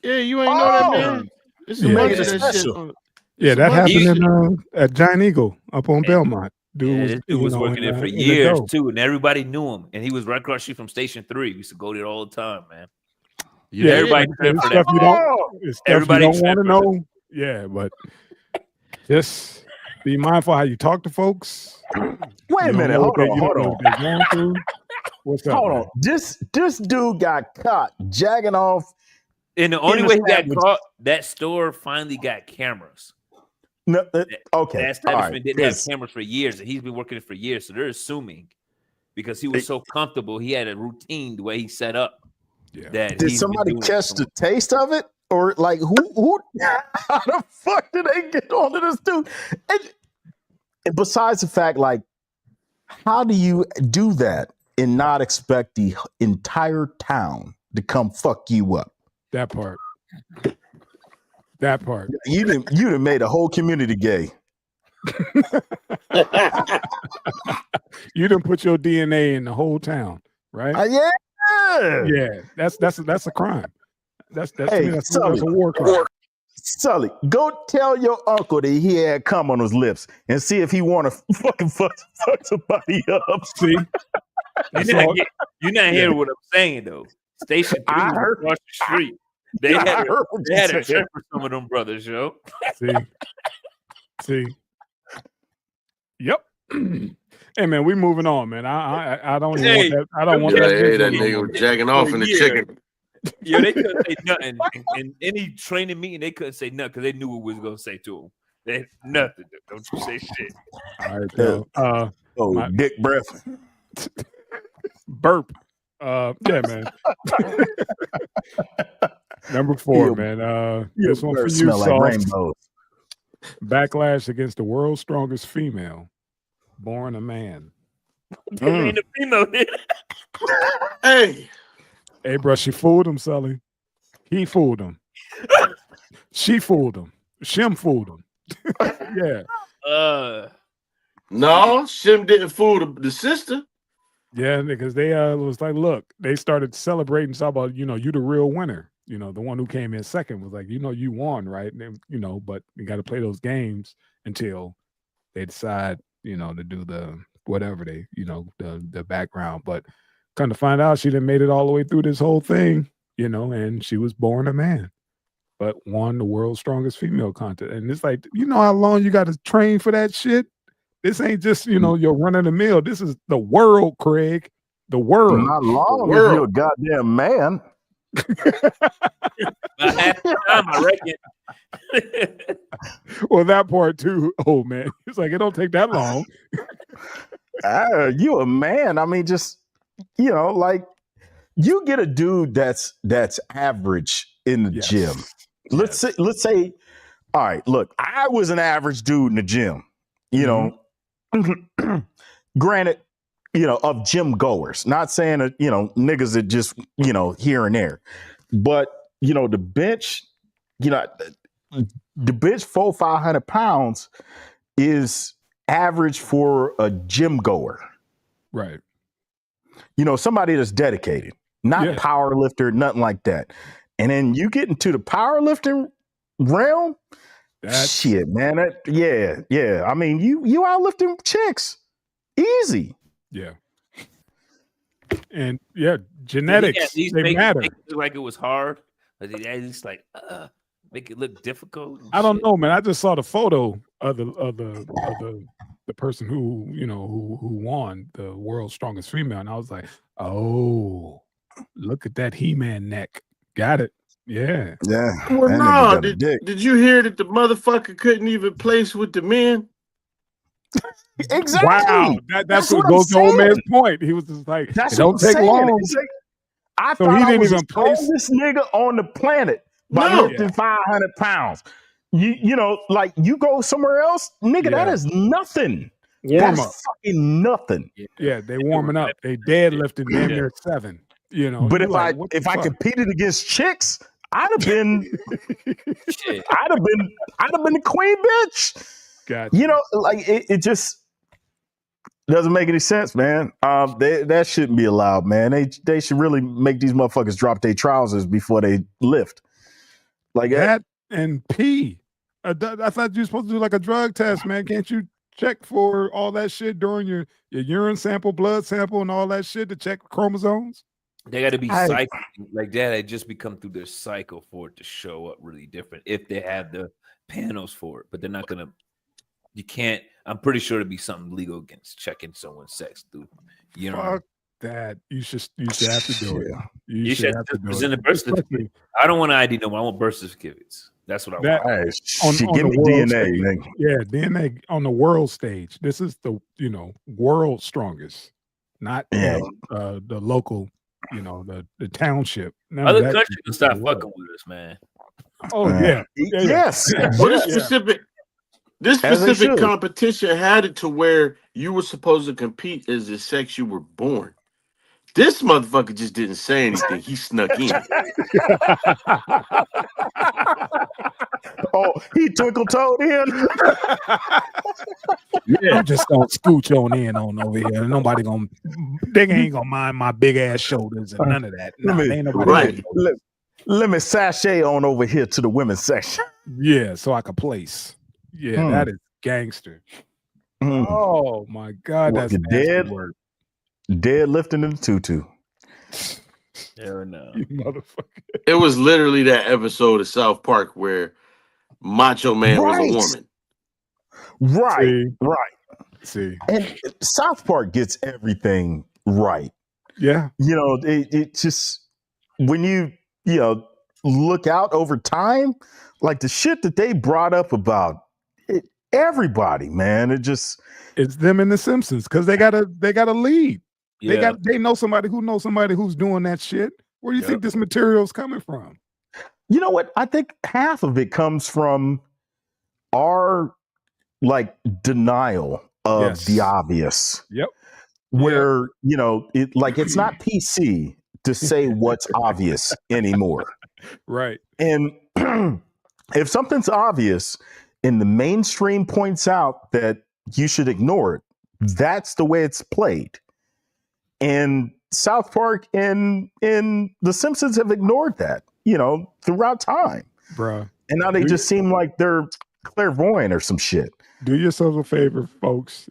[SPEAKER 1] Yeah, you ain't know that, man. It's a
[SPEAKER 3] Yeah.
[SPEAKER 1] bunch
[SPEAKER 2] Making
[SPEAKER 1] of
[SPEAKER 2] it
[SPEAKER 1] that shit.
[SPEAKER 2] special.
[SPEAKER 3] Yeah, that
[SPEAKER 1] a bunch of
[SPEAKER 3] happened
[SPEAKER 1] shit.
[SPEAKER 3] at Giant Eagle up on Belmont. Dude was,
[SPEAKER 4] this dude was working there for
[SPEAKER 3] in the
[SPEAKER 4] years
[SPEAKER 3] dough.
[SPEAKER 4] too, and everybody knew him. And he was right across the street from Station 3. We used to go there all the time, man.
[SPEAKER 1] You
[SPEAKER 3] Yeah,
[SPEAKER 1] did?
[SPEAKER 4] Everybody tripped for that.
[SPEAKER 3] stuff you don't, it's stuff
[SPEAKER 4] Everybody
[SPEAKER 3] you don't want to
[SPEAKER 4] tripped for
[SPEAKER 3] know. Yeah, but just be mindful how you talk to folks.
[SPEAKER 2] Wait a minute. Hold on.
[SPEAKER 3] What they're going through. What's up?
[SPEAKER 2] Hold
[SPEAKER 3] man?
[SPEAKER 2] on. This dude got caught jagging off.
[SPEAKER 4] And the only
[SPEAKER 2] In
[SPEAKER 4] way
[SPEAKER 2] the
[SPEAKER 4] he got
[SPEAKER 2] sandwich.
[SPEAKER 4] caught, that store finally got cameras.
[SPEAKER 2] No,
[SPEAKER 4] That
[SPEAKER 2] okay.
[SPEAKER 4] establishment didn't have
[SPEAKER 2] 'cause-
[SPEAKER 4] cameras for years, and he's been working it for years. So they're assuming because he was so comfortable, he had a routine the way he set up.
[SPEAKER 3] Yeah.
[SPEAKER 4] That
[SPEAKER 2] Did
[SPEAKER 4] he's been
[SPEAKER 2] somebody
[SPEAKER 4] doing it
[SPEAKER 2] catch
[SPEAKER 4] so
[SPEAKER 2] the
[SPEAKER 4] long.
[SPEAKER 2] taste of it? Or like who how the fuck did they get onto this dude? And besides the fact, like, how do you do that and not expect the entire town to come fuck you up?
[SPEAKER 3] That part. That part.
[SPEAKER 2] You done made a whole community gay.
[SPEAKER 3] You didn't put your DNA in the whole town, right?
[SPEAKER 2] Yeah.
[SPEAKER 3] Yeah, that's a crime. That's
[SPEAKER 2] Hey,
[SPEAKER 3] that's
[SPEAKER 2] Sully.
[SPEAKER 3] a war crime.
[SPEAKER 2] Sully, go tell your uncle that he had cum on his lips and see if he want to fucking fuck somebody up.
[SPEAKER 3] See,
[SPEAKER 4] You're not hearing what I'm saying though. Station 3
[SPEAKER 2] I
[SPEAKER 4] was
[SPEAKER 2] heard-
[SPEAKER 4] across the street. They
[SPEAKER 2] I
[SPEAKER 4] had
[SPEAKER 2] heard what
[SPEAKER 4] they
[SPEAKER 2] you
[SPEAKER 4] had a
[SPEAKER 2] said.
[SPEAKER 4] trip for some of them brothers, yo.
[SPEAKER 3] See. Yep. Hey man, we moving on, man. I don't even want that. I don't want that.
[SPEAKER 1] Hey, that
[SPEAKER 3] visual
[SPEAKER 1] nigga
[SPEAKER 3] no
[SPEAKER 1] was
[SPEAKER 3] more.
[SPEAKER 1] jacking off in the
[SPEAKER 4] Yeah.
[SPEAKER 1] chicken.
[SPEAKER 4] Yeah, they couldn't say nothing. In any training meeting, they couldn't say nothing because they knew what we was gonna say to them. They had nothing. Don't you say shit.
[SPEAKER 3] All right, yo.
[SPEAKER 2] Oh, dick breath.
[SPEAKER 3] Burp. Yeah, man. Number 4, man. This one for you,
[SPEAKER 2] smell like
[SPEAKER 3] Sauce.
[SPEAKER 2] rainbows.
[SPEAKER 3] Backlash against the world's strongest female, born a man.
[SPEAKER 4] There ain't a female here.
[SPEAKER 1] Hey,
[SPEAKER 3] Hey, bro, she fooled him, Sully. He fooled him. She fooled him. Shim fooled him. Yeah.
[SPEAKER 1] no, Shim didn't fool the sister.
[SPEAKER 3] Yeah, because they was like, look, they started celebrating, talk about, you the real winner. The one who came in second was like, you won, right? And then, but you got to play those games until they decide, to do the whatever they, the background. But come to find out, she done made it all the way through this whole thing, and she was born a man, but won the world's strongest female contest. And it's like, how long you got to train for that shit? This ain't just, your run of the mill. This is the world, Craig. The world.
[SPEAKER 2] Not long if you're a goddamn man.
[SPEAKER 4] Half the time, I reckon.
[SPEAKER 3] Well, that part too. Oh man, it's like it don't take that long.
[SPEAKER 2] You a man? I mean, just like you get a dude that's average in the gym. Let's say, all right. Look, I was an average dude in the gym. Granted, of gym goers. Not saying that niggas that just here and there, but the bench, the bench 400-500 pounds is average for a gym goer.
[SPEAKER 3] Right.
[SPEAKER 2] Somebody that's dedicated, not power lifter, nothing like that. And then you get into the powerlifting realm. Shit, man. Yeah. I mean, you out lifting chicks. Easy.
[SPEAKER 3] Yeah. And genetics, they matter.
[SPEAKER 4] Make it look like it was hard. But they at least make it look difficult.
[SPEAKER 3] I don't know, man. I just saw the photo of the person who who won the world's strongest female, and I was like, oh, look at that He-Man neck. Got it. Yeah.
[SPEAKER 2] Yeah.
[SPEAKER 1] Well, no. Did you hear that the motherfucker couldn't even place with the men?
[SPEAKER 2] Exactly.
[SPEAKER 3] Wow. That's what goes to old man's point. He was just like, it don't take long.
[SPEAKER 2] Like, I
[SPEAKER 3] so
[SPEAKER 2] thought
[SPEAKER 3] he
[SPEAKER 2] I
[SPEAKER 3] didn't
[SPEAKER 2] was
[SPEAKER 3] even place
[SPEAKER 2] this nigga on the planet by lifting 500 pounds. You know, like you go somewhere else, nigga, that is nothing.
[SPEAKER 3] Warm
[SPEAKER 2] That's
[SPEAKER 3] up.
[SPEAKER 2] fucking nothing.
[SPEAKER 3] Yeah, they warming up. They deadlifting damn near 7.
[SPEAKER 2] But if I competed against chicks, I'd have been I'd have been the queen bitch.
[SPEAKER 3] Gotcha.
[SPEAKER 2] You know, like it just Doesn't make any sense, man. That shouldn't be allowed, man. They should really make these motherfuckers drop their trousers before they lift. Like
[SPEAKER 3] that and pee. I thought you were supposed to do like a drug test, man. Can't you check for all that shit during your urine sample, blood sample, and all that shit to check chromosomes?
[SPEAKER 4] They got to be cycling like that. They just become through their cycle for it to show up really different if they have the panels for it. But they're not gonna. You can't. I'm pretty sure it'd be something legal against checking someone's sex through. You know,
[SPEAKER 3] fuck that. You should have to do it.
[SPEAKER 4] You should have to present a birth certificate. I don't want an ID no more. I want birth certificates. That's what I want.
[SPEAKER 2] Give me DNA, man.
[SPEAKER 3] Yeah, DNA on the world stage. This is the world strongest, not the local. The township.
[SPEAKER 4] Other countries can stop fucking with us, man.
[SPEAKER 3] Oh yeah.
[SPEAKER 2] Yes.
[SPEAKER 1] This specific competition had it to where you were supposed to compete as the sex you were born. This motherfucker just didn't say anything. He snuck in.
[SPEAKER 2] Oh, he twinkle-toed in.
[SPEAKER 3] Yeah, I'm just gonna scooch on in on over here. Nobody they ain't gonna mind my big ass shoulders and none of that.
[SPEAKER 2] Let me sashay on over here to the women's section.
[SPEAKER 3] Yeah, so I can place. Yeah, that is gangster. Oh my god, that's
[SPEAKER 2] dead lifting in the tutu.
[SPEAKER 4] Hell no.
[SPEAKER 3] You motherfucker.
[SPEAKER 1] It was literally that episode of South Park where Macho Man was a woman.
[SPEAKER 2] Right. See. And South Park gets everything right.
[SPEAKER 3] Yeah.
[SPEAKER 2] It just when you look out over time, like the shit that they brought up about everybody, man, it's
[SPEAKER 3] them and the Simpsons because they got a lead.
[SPEAKER 4] Yeah.
[SPEAKER 3] They know somebody who knows somebody who's doing that shit. Where do you think this material is coming from?
[SPEAKER 2] You know what? I think half of it comes from our denial of the obvious.
[SPEAKER 3] Yep.
[SPEAKER 2] Where it's not PC to say what's obvious anymore.
[SPEAKER 3] Right.
[SPEAKER 2] And if something's obvious and the mainstream points out that you should ignore it, that's the way it's played. And South Park and The Simpsons have ignored that, throughout time.
[SPEAKER 3] Bruh.
[SPEAKER 2] And now they just seem like they're clairvoyant or some shit.
[SPEAKER 3] Do yourselves a favor, folks,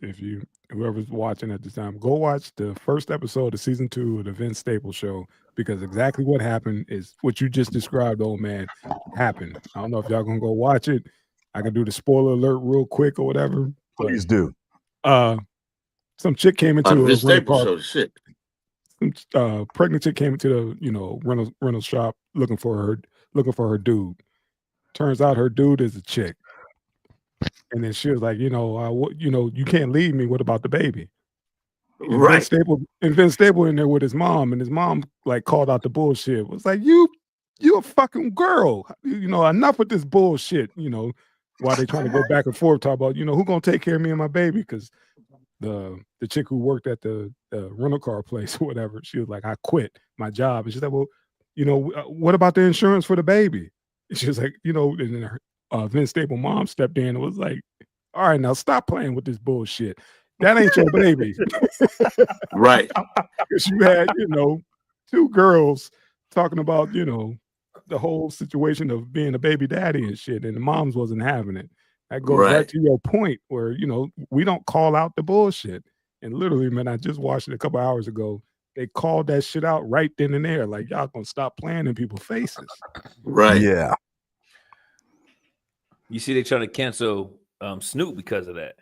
[SPEAKER 3] whoever's watching at this time, go watch the first episode of season 2 of the Vince Staples show, because exactly what happened is what you just described, old man, happened. I don't know if y'all gonna go watch it. I can do the spoiler alert real quick or whatever.
[SPEAKER 2] Please do.
[SPEAKER 3] Some chick came into
[SPEAKER 1] Vince Staples show shit.
[SPEAKER 3] Pregnant chick came into the rental shop looking for her dude. Turns out her dude is a chick. And then she was like, you can't leave me. What about the baby? And
[SPEAKER 1] Right.
[SPEAKER 3] Vince Staples in there with his mom, and his mom called out the bullshit. Was like, you a fucking girl. Enough with this bullshit. While they trying to go back and forth, talk about, who gonna take care of me and my baby? Because the chick who worked at the rental car place or whatever, she was like, I quit my job. And she said, well, what about the insurance for the baby? And she was like, and then her, Vince Staples' mom stepped in and was like, all right, now stop playing with this bullshit. That ain't your baby.
[SPEAKER 1] Right.
[SPEAKER 3] Because you had, two girls talking about, the whole situation of being a baby daddy and shit, and the moms wasn't having it. That goes right to your point where, we don't call out the bullshit. And literally, man, I just watched it a couple hours ago. They called that shit out right then and there. Like, y'all gonna stop playing in people's faces.
[SPEAKER 1] Right.
[SPEAKER 2] Yeah.
[SPEAKER 4] You see, they trying to cancel Snoop because of that.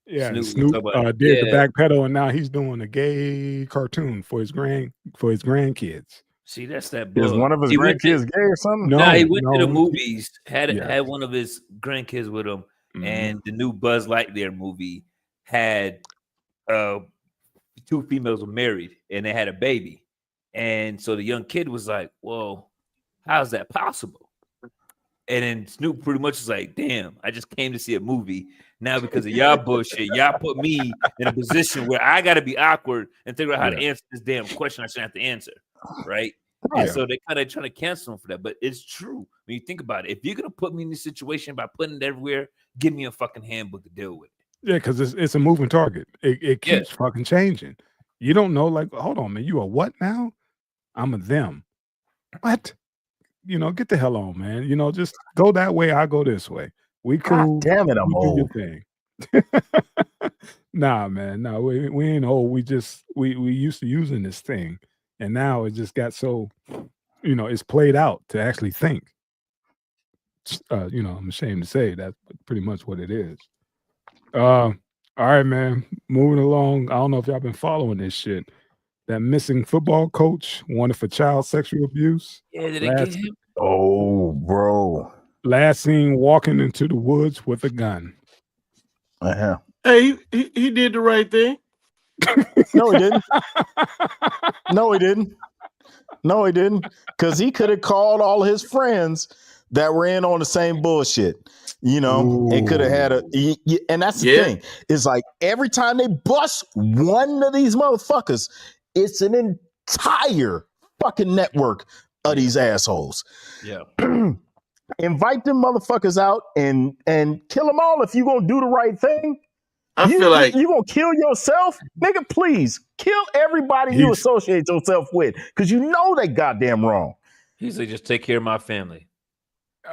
[SPEAKER 3] Yeah, Snoop did the backpedal, and now he's doing a gay cartoon for his grandkids.
[SPEAKER 4] See, that's that.
[SPEAKER 2] Is one of his grandkids gay or something?
[SPEAKER 4] No, he went to the movies. Had one of his grandkids with him, and the new Buzz Lightyear movie had 2 females were married and they had a baby, and so the young kid was like, "Whoa, how's that possible?" And then Snoop pretty much was like, "Damn, I just came to see a movie. Now because of y'all bullshit, y'all put me in a position where I got to be awkward and figure out how to answer this damn question I shouldn't have to answer." Right. And so they kind of trying to cancel him for that. But it's true. When you think about it, if you're going to put me in this situation by putting it everywhere, give me a fucking handbook to deal with it.
[SPEAKER 3] Yeah, because it's a moving target. It keeps fucking changing. You don't know, like, hold on, man, you a what now? I'm a them. What? Get the hell on, man. Just go that way, I go this way. We cool.
[SPEAKER 2] God damn it, I'm
[SPEAKER 3] you do your
[SPEAKER 2] old.
[SPEAKER 3] thing. Nah, man. No, we ain't old. We used to using this thing. And now it just got so, it's played out to actually think. I'm ashamed to say that's pretty much what it is. All right, man. Moving along. I don't know if y'all been following this shit. That missing football coach wanted for child sexual abuse.
[SPEAKER 4] Yeah, did it get him?
[SPEAKER 2] Oh, bro.
[SPEAKER 3] Last seen walking into the woods with a gun.
[SPEAKER 2] Uh-huh.
[SPEAKER 1] Hey, he did the right thing.
[SPEAKER 2] No, he didn't. No, he didn't. No, he didn't. Because he could have called all his friends that were in on the same bullshit. It could have had and that's the thing. It's like every time they bust one of these motherfuckers, it's an entire fucking network of these assholes.
[SPEAKER 4] Yeah.
[SPEAKER 2] Invite them motherfuckers out and kill them all if you're going to do the right thing.
[SPEAKER 1] I feel like
[SPEAKER 2] you gonna kill yourself, nigga. Please kill everybody you associate yourself with, because you know they goddamn wrong.
[SPEAKER 4] He's like, just take care of my family.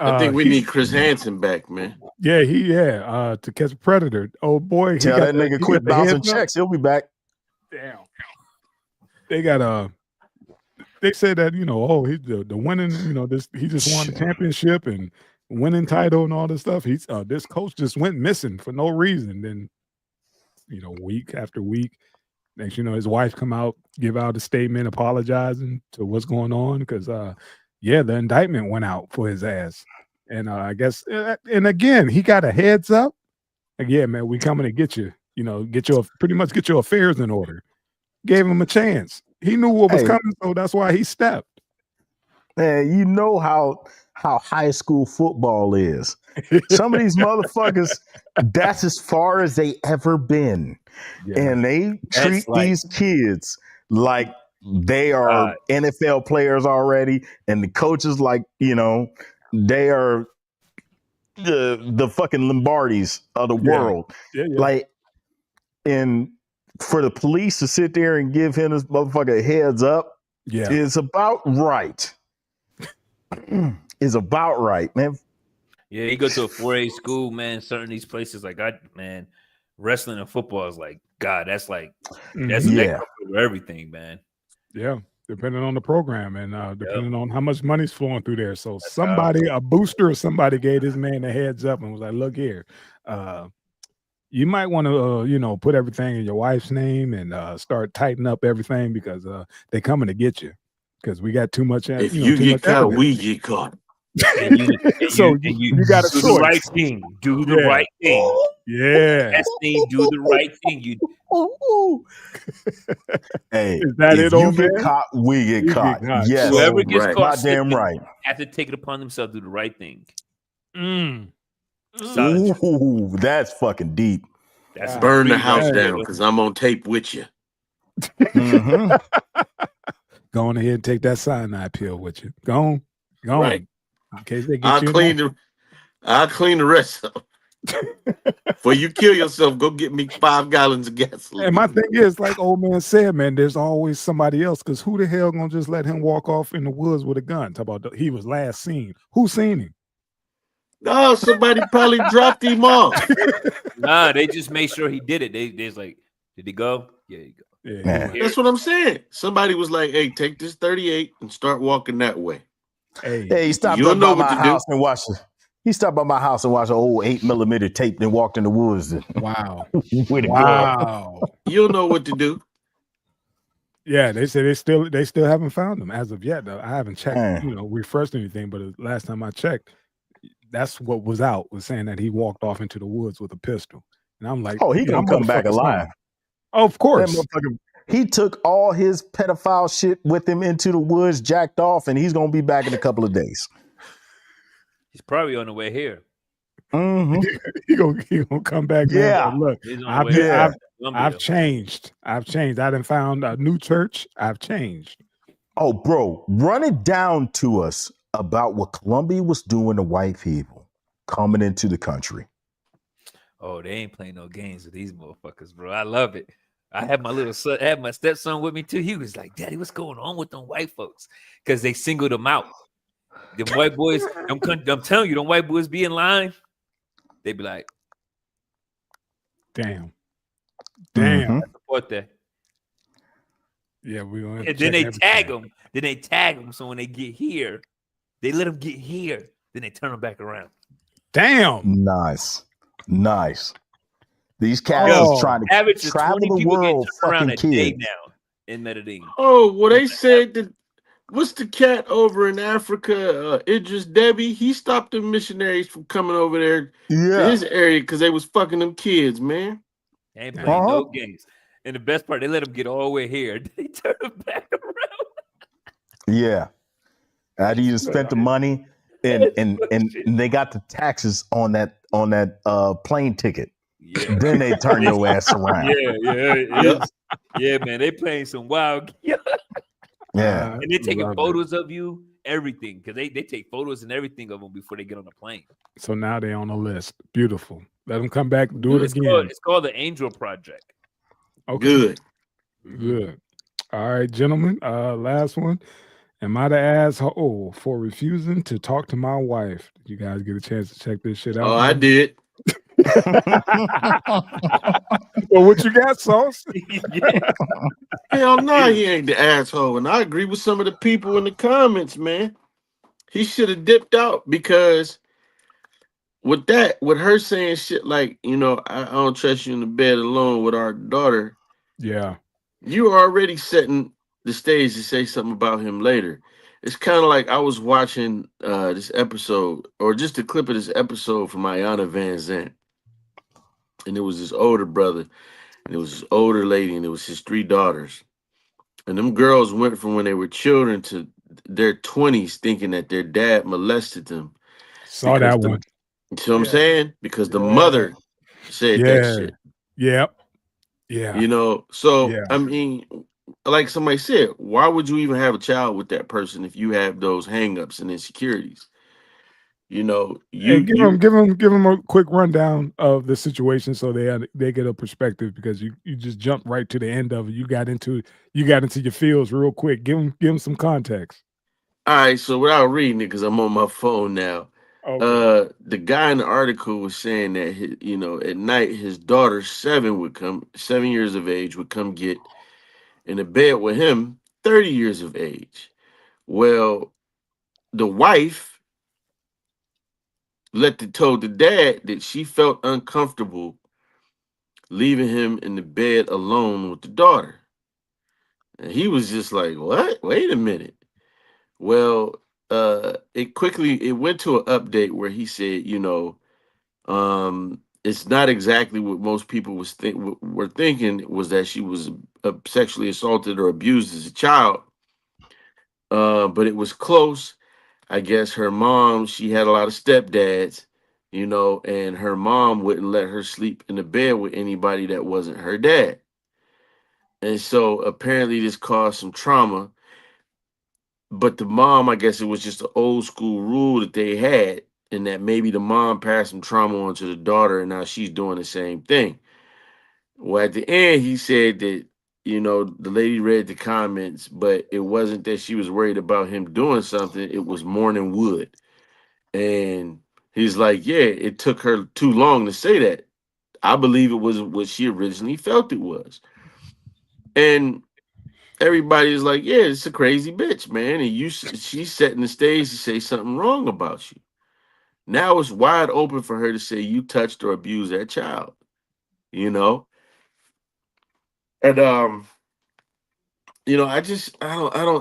[SPEAKER 1] I think we need Chris Hansen back, man.
[SPEAKER 3] Yeah, to catch a predator. Oh boy,
[SPEAKER 2] tell that nigga quit bouncing checks. He'll be back.
[SPEAKER 3] Damn. They got They said that he's the winning. He just won the championship and winning title and all this stuff. He's this coach just went missing for no reason. Then week after week. Next, his wife come out, give out a statement apologizing to what's going on because, the indictment went out for his ass, and I guess, and again, he got a heads up. Like, yeah, man, we coming to get you. Get your affairs in order. Gave him a chance. He knew what was coming, so that's why he stepped.
[SPEAKER 2] Man, you know how high school football is. Some of these motherfuckers, that's as far as they ever been. Yeah. And they treat these kids like they are NFL players already. And the coaches like, they are the fucking Lombardis of the world. Yeah. Like, and for the police to sit there and give him this motherfucker a heads up is about right. Is about right, man.
[SPEAKER 4] Yeah, you go to a 4A school, man. Certain these places, like wrestling and football is like God. That's everything, man.
[SPEAKER 3] Yeah, depending on the program and depending on how much money's flowing through there. So a booster or somebody gave this man a heads up and was like, "Look here, you might want to put everything in your wife's name and start tightening up everything because they're coming to get you because we got too much."
[SPEAKER 1] If you get caught, we get caught.
[SPEAKER 4] And you got to do the right thing. Do the right thing.
[SPEAKER 3] Yeah.
[SPEAKER 4] Best thing, do the right thing.
[SPEAKER 2] Hey,
[SPEAKER 3] is that
[SPEAKER 2] if
[SPEAKER 3] it,
[SPEAKER 2] you get caught, we get caught. Yes.
[SPEAKER 4] Whoever gets caught,
[SPEAKER 2] damn right,
[SPEAKER 4] have to take it upon themselves to do the right thing.
[SPEAKER 2] Ooh, that's fucking deep.
[SPEAKER 1] That's burn the house down because I'm on tape with you.
[SPEAKER 2] Mm-hmm.
[SPEAKER 3] Go on ahead and take that cyanide pill with you. Go on.
[SPEAKER 1] Right.
[SPEAKER 3] In case they get
[SPEAKER 1] I'll clean the rest of them. Before you kill yourself, go get me 5 gallons of gasoline.
[SPEAKER 3] And my thing is, like old man said, man, there's always somebody else. Because who the hell gonna just let him walk off in the woods with a gun? Talk about he was last seen. Who seen him?
[SPEAKER 1] No, somebody probably dropped him off.
[SPEAKER 4] Nah, they just made sure he did it. They's like, did he go? Yeah, he go.
[SPEAKER 3] Yeah,
[SPEAKER 1] that's what I'm saying. Somebody was like, "Hey, take this 38 and start walking that way."
[SPEAKER 2] Hey, he stopped by my house and watched it. He stopped by my house and watched an old 8mm tape, then walked in the woods.
[SPEAKER 3] Wow.
[SPEAKER 2] Wow.
[SPEAKER 1] You'll know what to do.
[SPEAKER 3] Yeah, they say they still haven't found him as of yet. Though. I haven't checked, refreshed anything, but the last time I checked, that's what was saying that he walked off into the woods with a pistol. And I'm like,
[SPEAKER 2] oh, he gonna come back alive.
[SPEAKER 3] Oh, of course.
[SPEAKER 2] He took all his pedophile shit with him into the woods, jacked off, and he's gonna be back in a couple of days.
[SPEAKER 4] He's probably on the way here.
[SPEAKER 2] Mm-hmm.
[SPEAKER 3] he gonna come back.
[SPEAKER 2] Yeah.
[SPEAKER 3] Man, look, I've changed. I done found a new church. I've changed.
[SPEAKER 2] Oh, bro, run it down to us about what Colombia was doing to white people coming into the country.
[SPEAKER 4] Oh, they ain't playing no games with these motherfuckers, bro. I love it. I had my little son, I had my stepson with me too. He was like, "Daddy, what's going on with them white folks?" Because they singled them out. Them white boys, I'm telling you, them white boys be in line. They be like,
[SPEAKER 3] damn.
[SPEAKER 4] I support that.
[SPEAKER 3] Yeah, we gonna.
[SPEAKER 4] And then they tag them. Then they tag them. So when they get here, they let them get here. Then they turn them back around.
[SPEAKER 3] Damn.
[SPEAKER 2] Nice. These cats is trying to travel the world fucking kids
[SPEAKER 4] now in Medellin.
[SPEAKER 1] Oh, well, they said that. What's the cat over in Africa? Idris Deby. He stopped the missionaries from coming over there to his area because they was fucking them kids, man.
[SPEAKER 4] They ain't playing no games. And the best part, they let them get all the way here. They turn them back around.
[SPEAKER 2] Yeah. After you spent the money and they got the taxes on that plane ticket.
[SPEAKER 4] Yeah.
[SPEAKER 2] Then they turn your ass around.
[SPEAKER 4] Yeah, man. They playing some wild.
[SPEAKER 2] Yeah.
[SPEAKER 4] And they taking photos of you, everything, because they take photos and everything of them before they get on the plane.
[SPEAKER 3] So now they're on the list. Beautiful. Let them come back and do it again.
[SPEAKER 4] It's called the Angel Project.
[SPEAKER 3] Okay. Good. All right, gentlemen. Last one. Am I the asshole for refusing to talk to my wife? Did you guys get a chance to check this shit out?
[SPEAKER 1] Oh, I did.
[SPEAKER 3] Well, what you got, Sauce?
[SPEAKER 1] Hell no, he ain't the asshole. And I agree with some of the people in the comments, man. He should have dipped out because with her saying shit like, I don't trust you in the bed alone with our daughter.
[SPEAKER 3] Yeah.
[SPEAKER 1] You are already setting the stage to say something about him later. It's kind of like I was watching this episode, or just a clip of this episode from AITA Van Zandt. And it was his older brother, and it was his older lady, and it was his 3 daughters. And them girls went from when they were children to their 20s thinking that their dad molested them.
[SPEAKER 3] Saw that one.
[SPEAKER 1] You see what I'm saying? Because the mother said that shit.
[SPEAKER 3] Yep. Yeah.
[SPEAKER 1] So, I mean, like somebody said, why would you even have a child with that person if you have those hangups and insecurities? Give
[SPEAKER 3] them a quick rundown of the situation so they get a perspective, because you just jumped right to the end of it. You got into your feels real quick. Give them some context.
[SPEAKER 1] All right, so without reading it, because I'm on my phone now, the guy in the article was saying that at night his daughter 7 years of age would come get in a bed with him, 30 years of age. Well, the wife told the dad that she felt uncomfortable leaving him in the bed alone with the daughter. And he was just like, what? Wait a minute. Well, it went to an update where he said, it's not exactly what most people were thinking, was that she was sexually assaulted or abused as a child. But it was close. I guess her mom, she had a lot of stepdads, and her mom wouldn't let her sleep in the bed with anybody that wasn't her dad. And so apparently this caused some trauma. But the mom, I guess it was just an old school rule that they had, and that maybe the mom passed some trauma on to the daughter, and now she's doing the same thing. Well, at the end, he said that, the lady read the comments, but it wasn't that she was worried about him doing something. It was morning wood. And he's like, yeah, it took her too long to say that. I believe it was what she originally felt it was. And everybody's like, yeah, it's a crazy bitch, man. And she's setting the stage to say something wrong about you. Now it's wide open for her to say you touched or abused that child, And I don't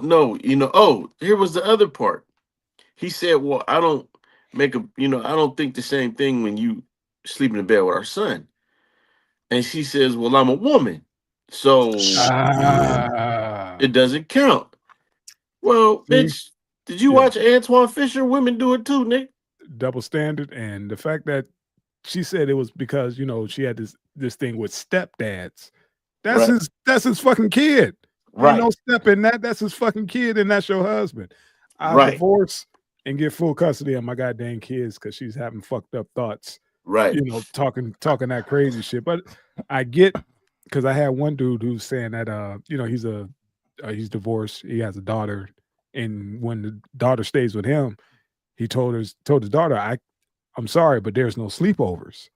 [SPEAKER 1] know. Oh, here was the other part. He said, well, I don't think the same thing when you sleep in bed with our son. And she says, well, I'm a woman, so it doesn't count. Well, bitch, did you watch Antoine Fisher? Women do it too, Nick.
[SPEAKER 3] Double standard. And the fact that she said it was because, she had this thing with stepdads. That's his fucking kid. Right. Ain't no step in that. That's his fucking kid, and that's your husband. I divorce and get full custody of my goddamn kids because she's having fucked up thoughts
[SPEAKER 1] Right.
[SPEAKER 3] You know, talking that crazy shit. But I get, because I had one dude who's saying that you know, he's divorced, he has a daughter, and when the daughter stays with him, he told his daughter, I'm sorry, but there's no sleepovers.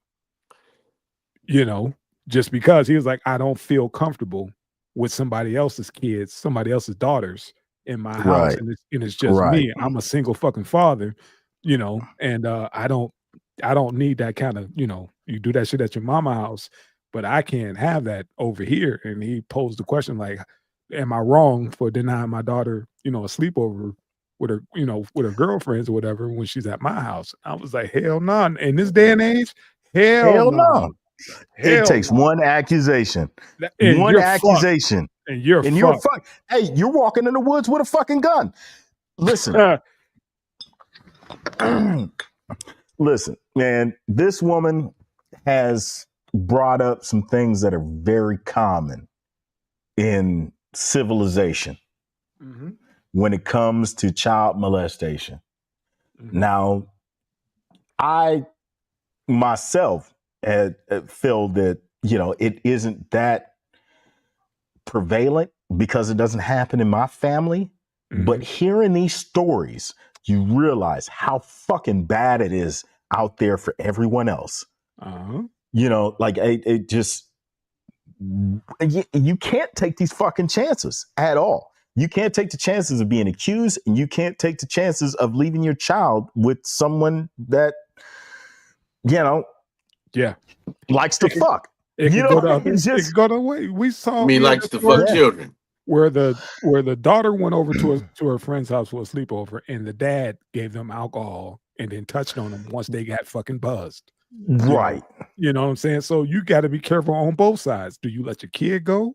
[SPEAKER 3] You know, just because he was like, I don't feel comfortable with somebody else's kids, somebody else's daughters in my house,
[SPEAKER 2] Right.
[SPEAKER 3] and it's just
[SPEAKER 2] Right.
[SPEAKER 3] me. I'm a single fucking father, you know, and I don't need that kind of, you know, you do that shit at your mama house, but I can't have that over here. And he posed the question like, am I wrong for denying my daughter, you know, a sleepover with her, you know, with her girlfriends or whatever when she's at my house? I was like, hell no. In this day and age, hell no.
[SPEAKER 2] It
[SPEAKER 3] Hell
[SPEAKER 2] takes
[SPEAKER 3] no.
[SPEAKER 2] one accusation.
[SPEAKER 3] And
[SPEAKER 2] One
[SPEAKER 3] you're
[SPEAKER 2] accusation.
[SPEAKER 3] fucked. And you're fucked.
[SPEAKER 2] Hey, you're walking in the woods with a fucking gun. Listen. Listen, man, this woman has brought up some things that are very common in civilization when it comes to child molestation. Now, I myself feel that, you know, it isn't that prevalent because it doesn't happen in my family. But hearing these stories, you realize how fucking bad it is out there for everyone else. You know, like it just, you can't take these fucking chances at all. You can't take the chances of being accused, and you can't take the chances of leaving your child with someone that, you know, likes to fuck.
[SPEAKER 3] It
[SPEAKER 2] You
[SPEAKER 3] can
[SPEAKER 2] know,
[SPEAKER 3] go the other,
[SPEAKER 2] it's just,
[SPEAKER 3] it can go the way. We saw.
[SPEAKER 1] Me
[SPEAKER 3] We had
[SPEAKER 1] likes
[SPEAKER 3] a
[SPEAKER 1] to
[SPEAKER 3] story
[SPEAKER 1] fuck children.
[SPEAKER 3] where the daughter went over to her friend's house for a sleepover, and the dad gave them alcohol and then touched on them once they got fucking buzzed.
[SPEAKER 2] Right.
[SPEAKER 3] You know what I'm saying? So you got to be careful on both sides. Do you let your kid go,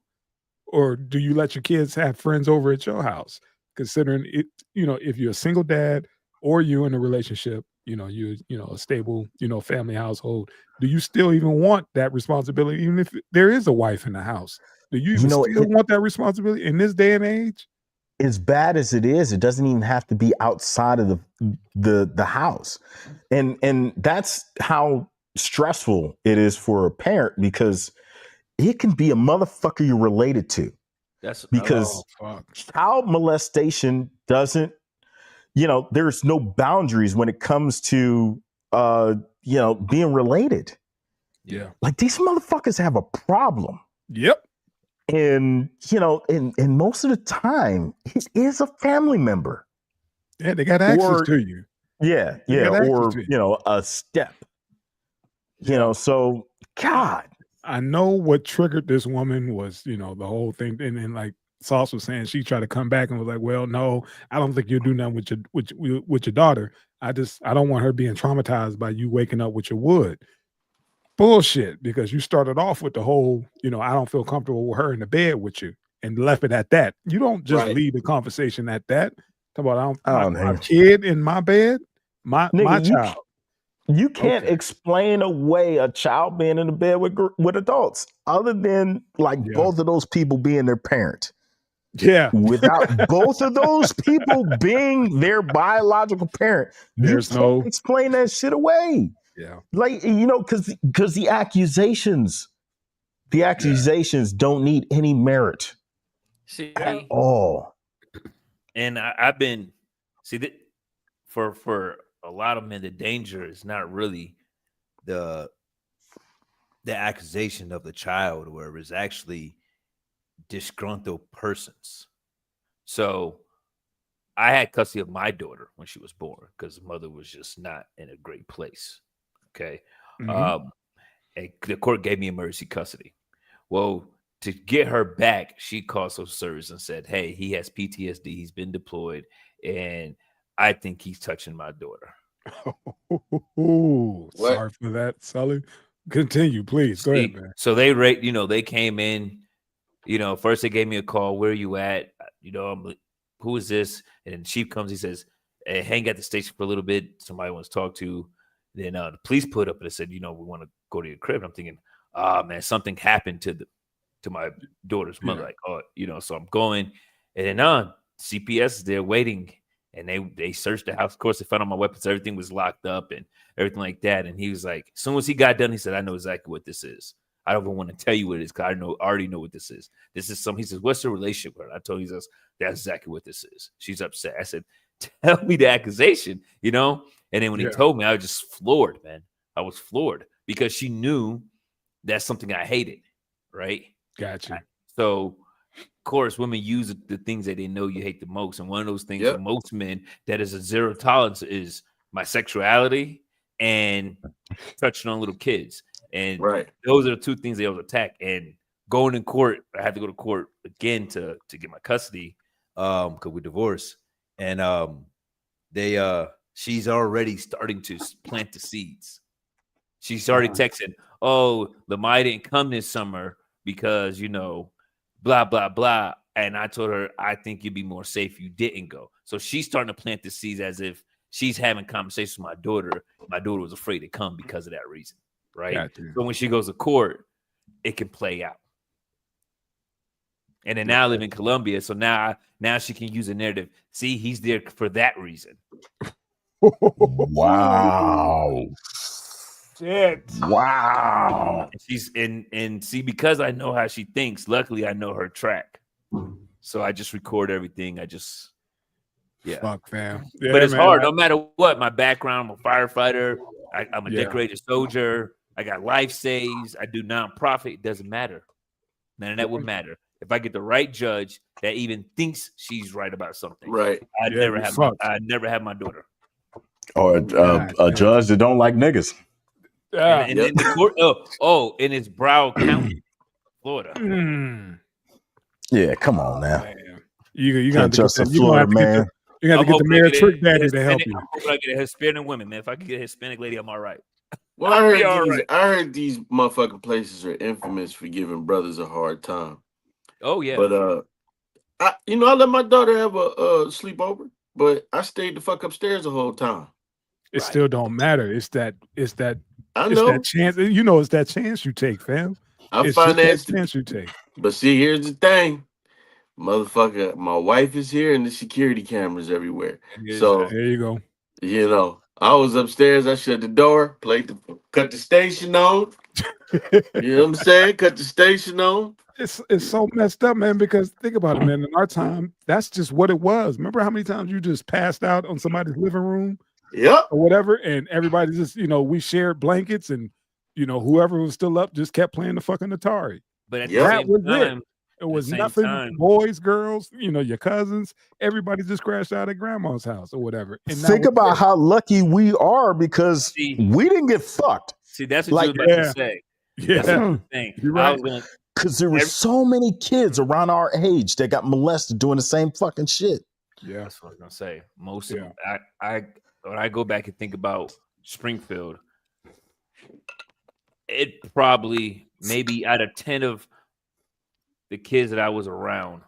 [SPEAKER 3] or do you let your kids have friends over at your house? Considering it, you know, if you're a single dad or you in a relationship, you know, you know, a stable, you know, family household, do you still even want that responsibility, even if there is a wife in the house? Do you even still want that responsibility in this day and age?
[SPEAKER 2] As bad as it is, it doesn't even have to be outside of the house. And that's how stressful it is for a parent, because it can be a motherfucker you're related to. Because child molestation doesn't, you know, there's no boundaries when it comes to you know, being related.
[SPEAKER 3] Yeah.
[SPEAKER 2] Like, these motherfuckers have a problem.
[SPEAKER 3] Yep.
[SPEAKER 2] And, you know, and most of the time, it is a family member.
[SPEAKER 3] Yeah, they got access to you.
[SPEAKER 2] Yeah, or, you know, a step. You know, so, God.
[SPEAKER 3] I know what triggered this woman was, you know, the whole thing. And then, like Sauce was saying, she tried to come back and was like, well, no, I don't think you'll do nothing with your daughter. I don't want her being traumatized by you waking up with your wood. Bullshit, because you started off with the whole, you know, I don't feel comfortable with her in the bed with you, and left it at that. You don't just leave the conversation at that. Talk about my kid in my bed, my child.
[SPEAKER 2] You can't explain away a child being in the bed with adults, other than like both of those people being their parent.
[SPEAKER 3] Yeah.
[SPEAKER 2] Without both of those people being their biological parent, you can't explain that shit away.
[SPEAKER 3] Yeah.
[SPEAKER 2] Like, you know, because the accusations don't need any merit at all.
[SPEAKER 4] And I've been that for a lot of men, the danger is not really the accusation of the child, where it's actually disgruntled persons. So I had custody of my daughter when she was born because the mother was just not in a great place. Okay. And the court gave me emergency custody. Well, to get her back, she called social service and said, hey, he has PTSD. He's been deployed, and I think he's touching my daughter.
[SPEAKER 3] Sorry for that, Sully. Continue, please. Go ahead, man.
[SPEAKER 4] So they came in, first they gave me a call. Where are you at? I'm like, who is this? And then chief comes, he says, hey, hang at the station for a little bit. Somebody wants to talk to. Then the police put up and they said, we want to go to your crib. And I'm thinking, man, something happened to my daughter's mother. Like, so I'm going. And then CPS is there waiting. And they searched the house. Of course, they found all my weapons. Everything was locked up and everything like that. And he was like, as soon as he got done, he said, I know exactly what this is. I don't even want to tell you what it is because I already know what this is. This is he says, what's the relationship with her? I told him, he says, that's exactly what this is. She's upset. I said, tell me the accusation, And then when he told me, I was just floored, man. I was floored because she knew that's something I hated, right?
[SPEAKER 3] Gotcha.
[SPEAKER 4] So, of course, women use the things that they know you hate the most. And one of those things for most men that is a zero tolerance is my sexuality and touching on little kids. And those are the two things they always attack. And going in court, I had to go to court again to get my custody because we're divorced. And she's already starting to plant the seeds. She's already texting, oh, Lamai didn't come this summer because, blah, blah, blah. And I told her, I think you'd be more safe if you didn't go. So she's starting to plant the seeds as if she's having conversations with my daughter. My daughter was afraid to come because of that reason. Right. Gotcha. So when she goes to court, it can play out. And then now I live in Colombia. So now she can use a narrative. See, he's there for that reason.
[SPEAKER 2] Wow.
[SPEAKER 3] Shit.
[SPEAKER 2] Wow.
[SPEAKER 4] She's and see, because I know how she thinks, luckily I know her track. So I just record everything.
[SPEAKER 3] Fuck, fam.
[SPEAKER 4] But it's hard, no matter what. My background, I'm a firefighter. I'm a decorated soldier. I got life saves. I do nonprofit. It doesn't matter. None of that would matter. If I get the right judge that even thinks she's right about something,
[SPEAKER 1] right?
[SPEAKER 4] I'd never have my daughter.
[SPEAKER 2] Or a judge that don't like niggas.
[SPEAKER 4] Yeah. And in the court, and it's Broward County, Florida.
[SPEAKER 2] Yeah, come on now.
[SPEAKER 3] You got
[SPEAKER 2] to Florida, man.
[SPEAKER 3] You got to get the mayor trick daddy to help you.
[SPEAKER 4] I'm hoping I get a Hispanic woman, man. If I could get a Hispanic lady, I'm all right.
[SPEAKER 1] Well, I heard these motherfucking places are infamous for giving brothers a hard time.
[SPEAKER 4] Oh yeah.
[SPEAKER 1] But I let my daughter have a sleepover, but I stayed the fuck upstairs the whole time.
[SPEAKER 3] It still don't matter. It's that
[SPEAKER 1] I know.
[SPEAKER 3] That chance. It's that chance you take, fam.
[SPEAKER 1] I financed
[SPEAKER 3] that chance you take.
[SPEAKER 1] But see, here's the thing. Motherfucker, my wife is here and the security cameras everywhere. So
[SPEAKER 3] there you go.
[SPEAKER 1] I was upstairs, I shut the door, cut the station on. You know what I'm saying? Cut the station on.
[SPEAKER 3] It's so messed up, man, because think about it, man. In our time, that's just what it was. Remember how many times you just passed out on somebody's living room?
[SPEAKER 1] Yep.
[SPEAKER 3] Or whatever, and everybody just, we shared blankets and, whoever was still up just kept playing the fucking Atari.
[SPEAKER 4] But at the same time,
[SPEAKER 3] it was nothing. Boys, girls, your cousins, everybody just crashed out at grandma's house or whatever. And
[SPEAKER 2] think about how lucky we are because we didn't get fucked.
[SPEAKER 4] See, that's what you were about to say.
[SPEAKER 3] Yeah,
[SPEAKER 4] that's
[SPEAKER 3] you're right.
[SPEAKER 2] Because there were so many kids around our age that got molested doing the same fucking shit.
[SPEAKER 3] Yeah,
[SPEAKER 4] that's what I was gonna say. Most of them, when I go back and think about Springfield, it probably maybe out of 10 of the kids that I was around,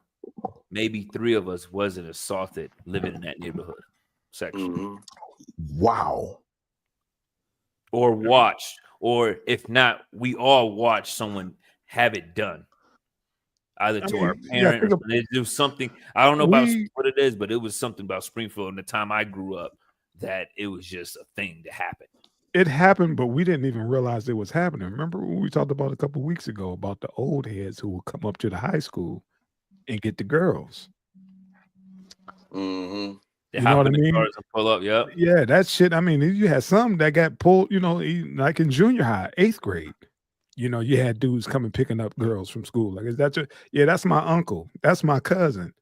[SPEAKER 4] maybe 3 of us wasn't assaulted living in that neighborhood section.
[SPEAKER 1] Mm-hmm.
[SPEAKER 2] Wow.
[SPEAKER 4] Or watched, or if not, we all watched someone have it done. Either to our parents, or they do something. I don't know about what it is, but it was something about Springfield in the time I grew up that it was just a thing to happen.
[SPEAKER 3] It happened, but we didn't even realize it was happening. Remember when we talked about a couple of weeks ago about the old heads who would come up to the high school and get the girls?
[SPEAKER 1] Mm-hmm.
[SPEAKER 4] You know what I mean? Cars and pull up,
[SPEAKER 3] yeah, that shit. I mean, you had some that got pulled, like in junior high, 8th grade. You had dudes coming picking up girls from school. Like, is that that's my uncle. That's my cousin.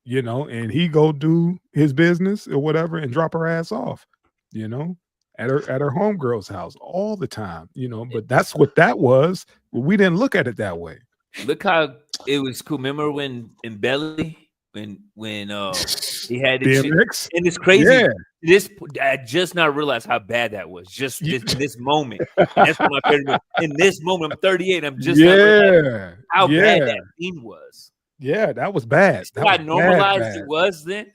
[SPEAKER 3] And he go do his business or whatever and drop her ass off, at her homegirl's house all the time, but that's what that was. We didn't look at it that way.
[SPEAKER 4] Look how it was cool. Remember when in Belly, when he had
[SPEAKER 3] DMX?
[SPEAKER 4] And it's crazy. Yeah. I just now realized how bad that was. Just this moment. That's what my favorite. In this moment, I'm 38. I'm just how bad that scene was.
[SPEAKER 3] Yeah, that was bad.
[SPEAKER 4] That's how normalized it was then.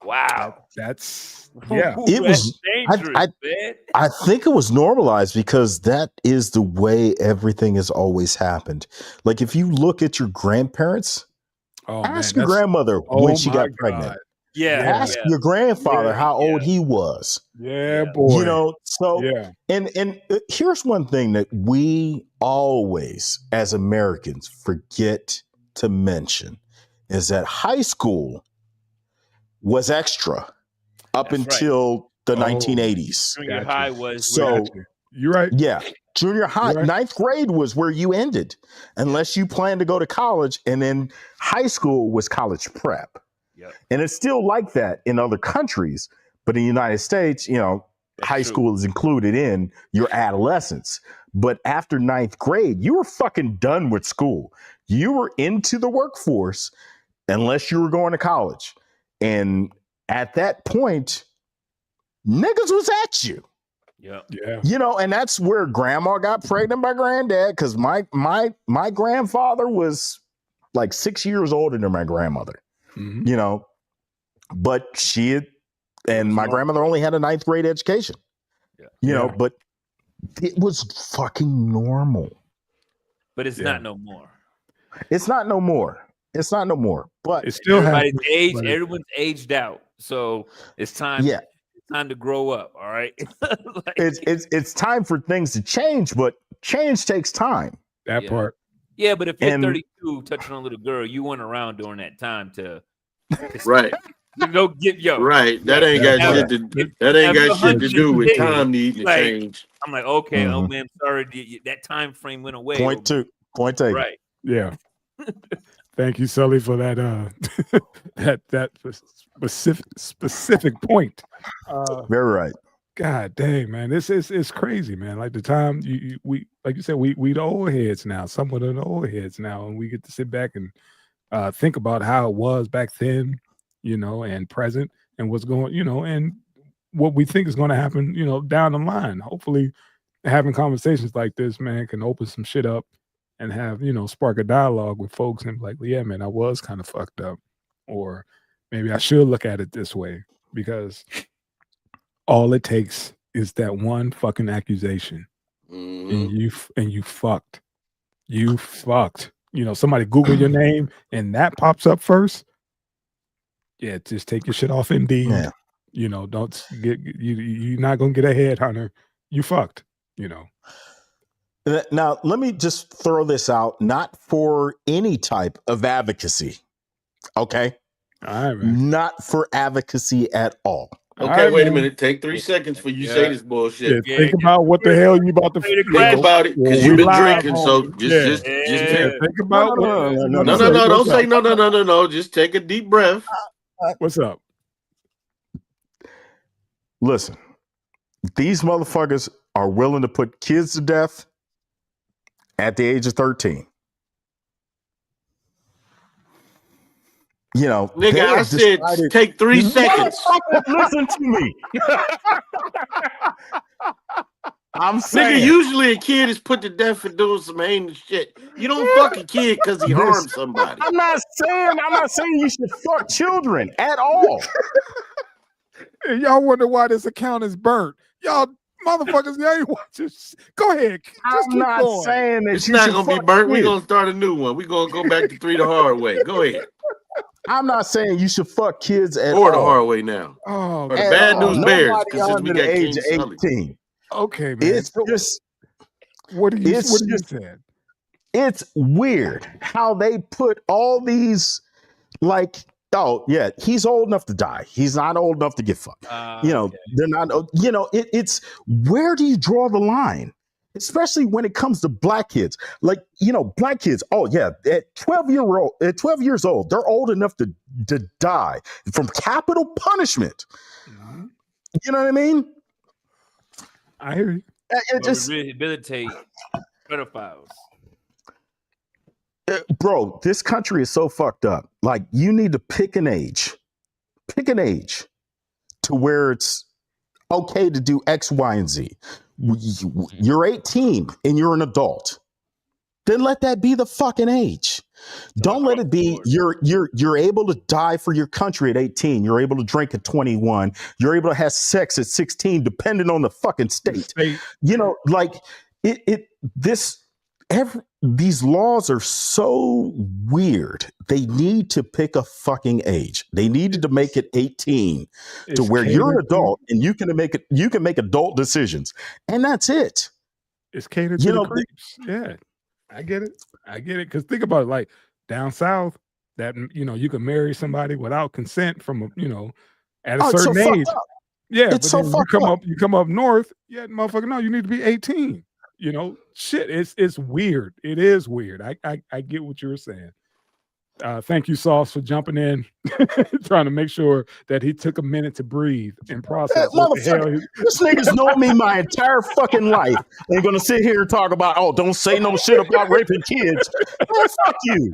[SPEAKER 4] Wow,
[SPEAKER 3] that's
[SPEAKER 2] It was dangerous, man. I think it was normalized because that is the way everything has always happened. Like if you look at your grandparents, ask your grandmother when she got pregnant. Ask your grandfather how old he was.
[SPEAKER 3] Yeah, boy.
[SPEAKER 2] You know, so
[SPEAKER 3] yeah.
[SPEAKER 2] And here's one thing that we always, as Americans, forget to mention is that high school was extra up until the 1980s.
[SPEAKER 4] Junior high was
[SPEAKER 2] so.
[SPEAKER 3] You're right.
[SPEAKER 2] Yeah, junior high,
[SPEAKER 3] right.
[SPEAKER 2] 9th grade was where you ended, unless you planned to go to college, and then high school was college prep.
[SPEAKER 4] Yep.
[SPEAKER 2] And it's still like that in other countries, but in the United States, you know, high school is included in your adolescence. But after 9th grade, you were fucking done with school. You were into the workforce unless you were going to college. And at that point, niggas was at you.
[SPEAKER 4] Yeah.
[SPEAKER 2] You know, and that's where grandma got pregnant by granddad, because my grandfather was like 6 years older than my grandmother.
[SPEAKER 3] Mm-hmm.
[SPEAKER 2] You know, but my grandmother only had a 9th grade education. You know, but it was fucking normal.
[SPEAKER 4] But it's not no more.
[SPEAKER 2] It's not no more. It's not no more. But
[SPEAKER 3] it's still
[SPEAKER 4] everyone's aged out. So it's time.
[SPEAKER 2] Yeah.
[SPEAKER 4] Time to grow up. All right.
[SPEAKER 2] Like, it's time for things to change, but change takes time.
[SPEAKER 3] That part.
[SPEAKER 4] Yeah, but if you're 32 touching on a little girl, you weren't around during that time to
[SPEAKER 5] right.
[SPEAKER 4] You know, get
[SPEAKER 5] right. That ain't got shit to do with time needing to change.
[SPEAKER 4] I'm like, okay, oh man, sorry, that time frame went away.
[SPEAKER 2] Point taken.
[SPEAKER 4] Right.
[SPEAKER 3] Yeah. Thank you, Sully, for that that specific point.
[SPEAKER 2] Very right.
[SPEAKER 3] God dang, man, it's crazy, man. Like the time we like you said, we the old heads now, somewhat of the old heads now, and we get to sit back and think about how it was back then, you know, and present, and what's going, you know, and what we think is going to happen, you know, down the line. Hopefully, having conversations like this, man, can open some shit up and have, you know, spark a dialogue with folks and be like, yeah, man, I was kind of fucked up, or maybe I should look at it this way, because all it takes is that one fucking accusation, and you fucked. You fucked. You know, somebody Google your name and that pops up first. Yeah, just take your shit off Indeed.
[SPEAKER 2] Yeah.
[SPEAKER 3] You know, don't get you're not gonna get a headhunter. You fucked. You know.
[SPEAKER 2] Now, let me just throw this out, not for any type of advocacy. Okay.
[SPEAKER 3] All right, man.
[SPEAKER 2] Not for advocacy at all.
[SPEAKER 5] Okay,
[SPEAKER 3] right,
[SPEAKER 5] wait
[SPEAKER 3] man.
[SPEAKER 5] a minute. Take 3 seconds for you say this bullshit.
[SPEAKER 3] Yeah, think about what the hell you about to
[SPEAKER 5] think about it, because you've been drinking. So just
[SPEAKER 3] think about
[SPEAKER 5] no, don't say no. Just take a deep breath.
[SPEAKER 3] What's up?
[SPEAKER 2] Listen, these motherfuckers are willing to put kids to death at the age of 13. You know,
[SPEAKER 5] nigga, I said take 3 seconds.
[SPEAKER 2] Listen to me. I'm saying,
[SPEAKER 5] nigga, usually a kid is put to death for doing some heinous shit. You don't fuck a kid because he harmed somebody.
[SPEAKER 2] I'm not saying you should fuck children at all.
[SPEAKER 3] And y'all wonder why this account is burnt. Y'all motherfuckers, y'all ain't watching. Go ahead.
[SPEAKER 2] I'm not saying that
[SPEAKER 5] it's not gonna be burnt. We're gonna start a new one. We're gonna go back to 3 the hard way. Go ahead.
[SPEAKER 2] I'm not saying you should fuck kids at all.
[SPEAKER 5] Or the hard way now.
[SPEAKER 3] Oh,
[SPEAKER 5] or the bad news bears. Because we got
[SPEAKER 2] the age
[SPEAKER 5] King
[SPEAKER 2] of 18.
[SPEAKER 3] Okay, man.
[SPEAKER 2] It's just
[SPEAKER 3] what do you say?
[SPEAKER 2] It's weird how they put all these, like, oh yeah, he's old enough to die. He's not old enough to get fucked. They're not. You know, it's where do you draw the line? Especially when it comes to black kids. Like, you know, black kids, oh yeah, at 12 years old, they're old enough to die from capital punishment.
[SPEAKER 3] Mm-hmm.
[SPEAKER 2] You know what I mean?
[SPEAKER 3] I hear you.
[SPEAKER 2] It just
[SPEAKER 4] rehabilitate pedophiles.
[SPEAKER 2] Bro, this country is so fucked up. Like, you need to pick an age to where it's okay to do X, Y, and Z. You're 18 and you're an adult. Then let that be the fucking age. Don't let it be you're able to die for your country at 18. You're able to drink at 21. You're able to have sex at 16, depending on the fucking state. You know, like these laws are so weird. They need to pick a fucking age. They needed to make it 18 to where you're an adult and you can make adult decisions. And that's it.
[SPEAKER 3] It's catered to the creeps. Yeah. I get it. Because think about it, like down south, that you can marry somebody without consent from at a certain age. Yeah,
[SPEAKER 2] it's
[SPEAKER 3] but then you come up north, yeah, motherfucker, no, you need to be 18. Shit, it's weird. It is weird. I get what you were saying. Thank you, Sauce, for jumping in, trying to make sure that he took a minute to breathe and process what the hell.
[SPEAKER 2] This nigga's known me my entire fucking life. They're gonna sit here and talk about, oh, don't say no shit about raping kids. Man, fuck you.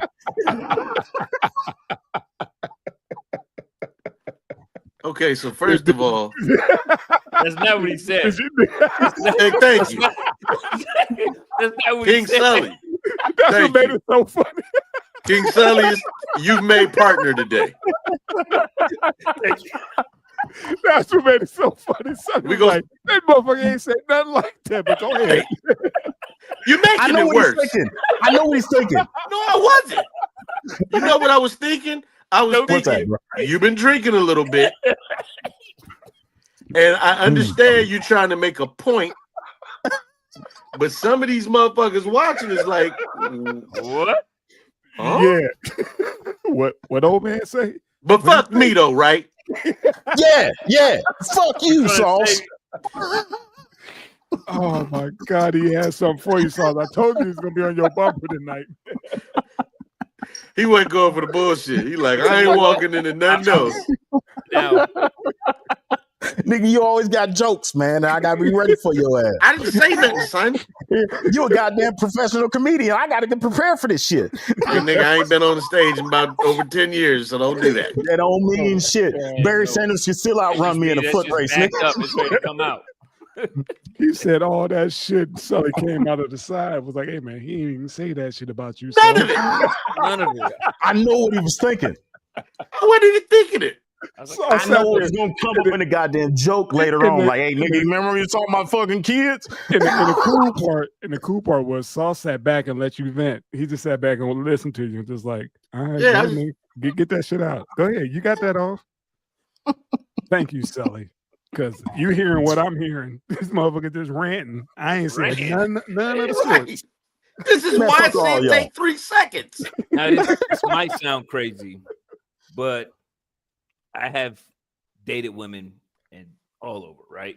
[SPEAKER 5] Okay, so first of all,
[SPEAKER 4] that's not what he said.
[SPEAKER 5] Hey, thank you.
[SPEAKER 4] That's not what
[SPEAKER 5] King
[SPEAKER 4] he said.
[SPEAKER 5] Sully.
[SPEAKER 3] That's what made it so funny.
[SPEAKER 5] King Sully, you've made partner today.
[SPEAKER 3] That's what made it so funny. We go, like, that motherfucker ain't said nothing like that, but go ahead.
[SPEAKER 5] You're making it worse.
[SPEAKER 2] I know what he's thinking.
[SPEAKER 5] No, I wasn't. You know what I was thinking? I was thinking, you've been drinking a little bit. And I understand you trying to make a point. But some of these motherfuckers watching is like, what? Huh?
[SPEAKER 3] Yeah. What old man say?
[SPEAKER 5] But fuck me though, right?
[SPEAKER 2] Yeah. Fuck you, Sauce.
[SPEAKER 3] Oh my God, he has something for you, Sauce. I told you he's gonna be on your bumper tonight.
[SPEAKER 5] He wasn't going for the bullshit. He like, I ain't walking into nothing else.
[SPEAKER 4] Now,
[SPEAKER 2] nigga, you always got jokes, man. I gotta be ready for your ass.
[SPEAKER 5] I didn't say nothing, son.
[SPEAKER 2] You a goddamn professional comedian. I gotta get prepared for this shit.
[SPEAKER 5] Hey, nigga, I ain't been on the stage in about over 10 years, so don't do that.
[SPEAKER 2] That don't mean shit. Barry Sanders can still outrun me in a foot race.
[SPEAKER 4] It's ready to come out.
[SPEAKER 3] He said all that shit. Sully came out of the side. Was like, hey man, he didn't even say that shit about you.
[SPEAKER 5] None of it.
[SPEAKER 4] None of it.
[SPEAKER 2] I know what he was thinking.
[SPEAKER 5] What did he thinking it?
[SPEAKER 2] I know what was gonna come up in a goddamn joke later on. Like, hey nigga, you remember when you talking about fucking kids?
[SPEAKER 3] And the cool part was Sauce sat back and let you vent. He just sat back and listened to you and just like, all right,
[SPEAKER 5] yeah,
[SPEAKER 3] get that shit out. Go ahead, you got that off. Thank you, Sully. Because you hearing what I'm hearing. This motherfucker just ranting. I ain't saying none of the sort.
[SPEAKER 5] This is why I say it take 3 seconds.
[SPEAKER 4] Now, this might sound crazy, but I have dated women and all over, right?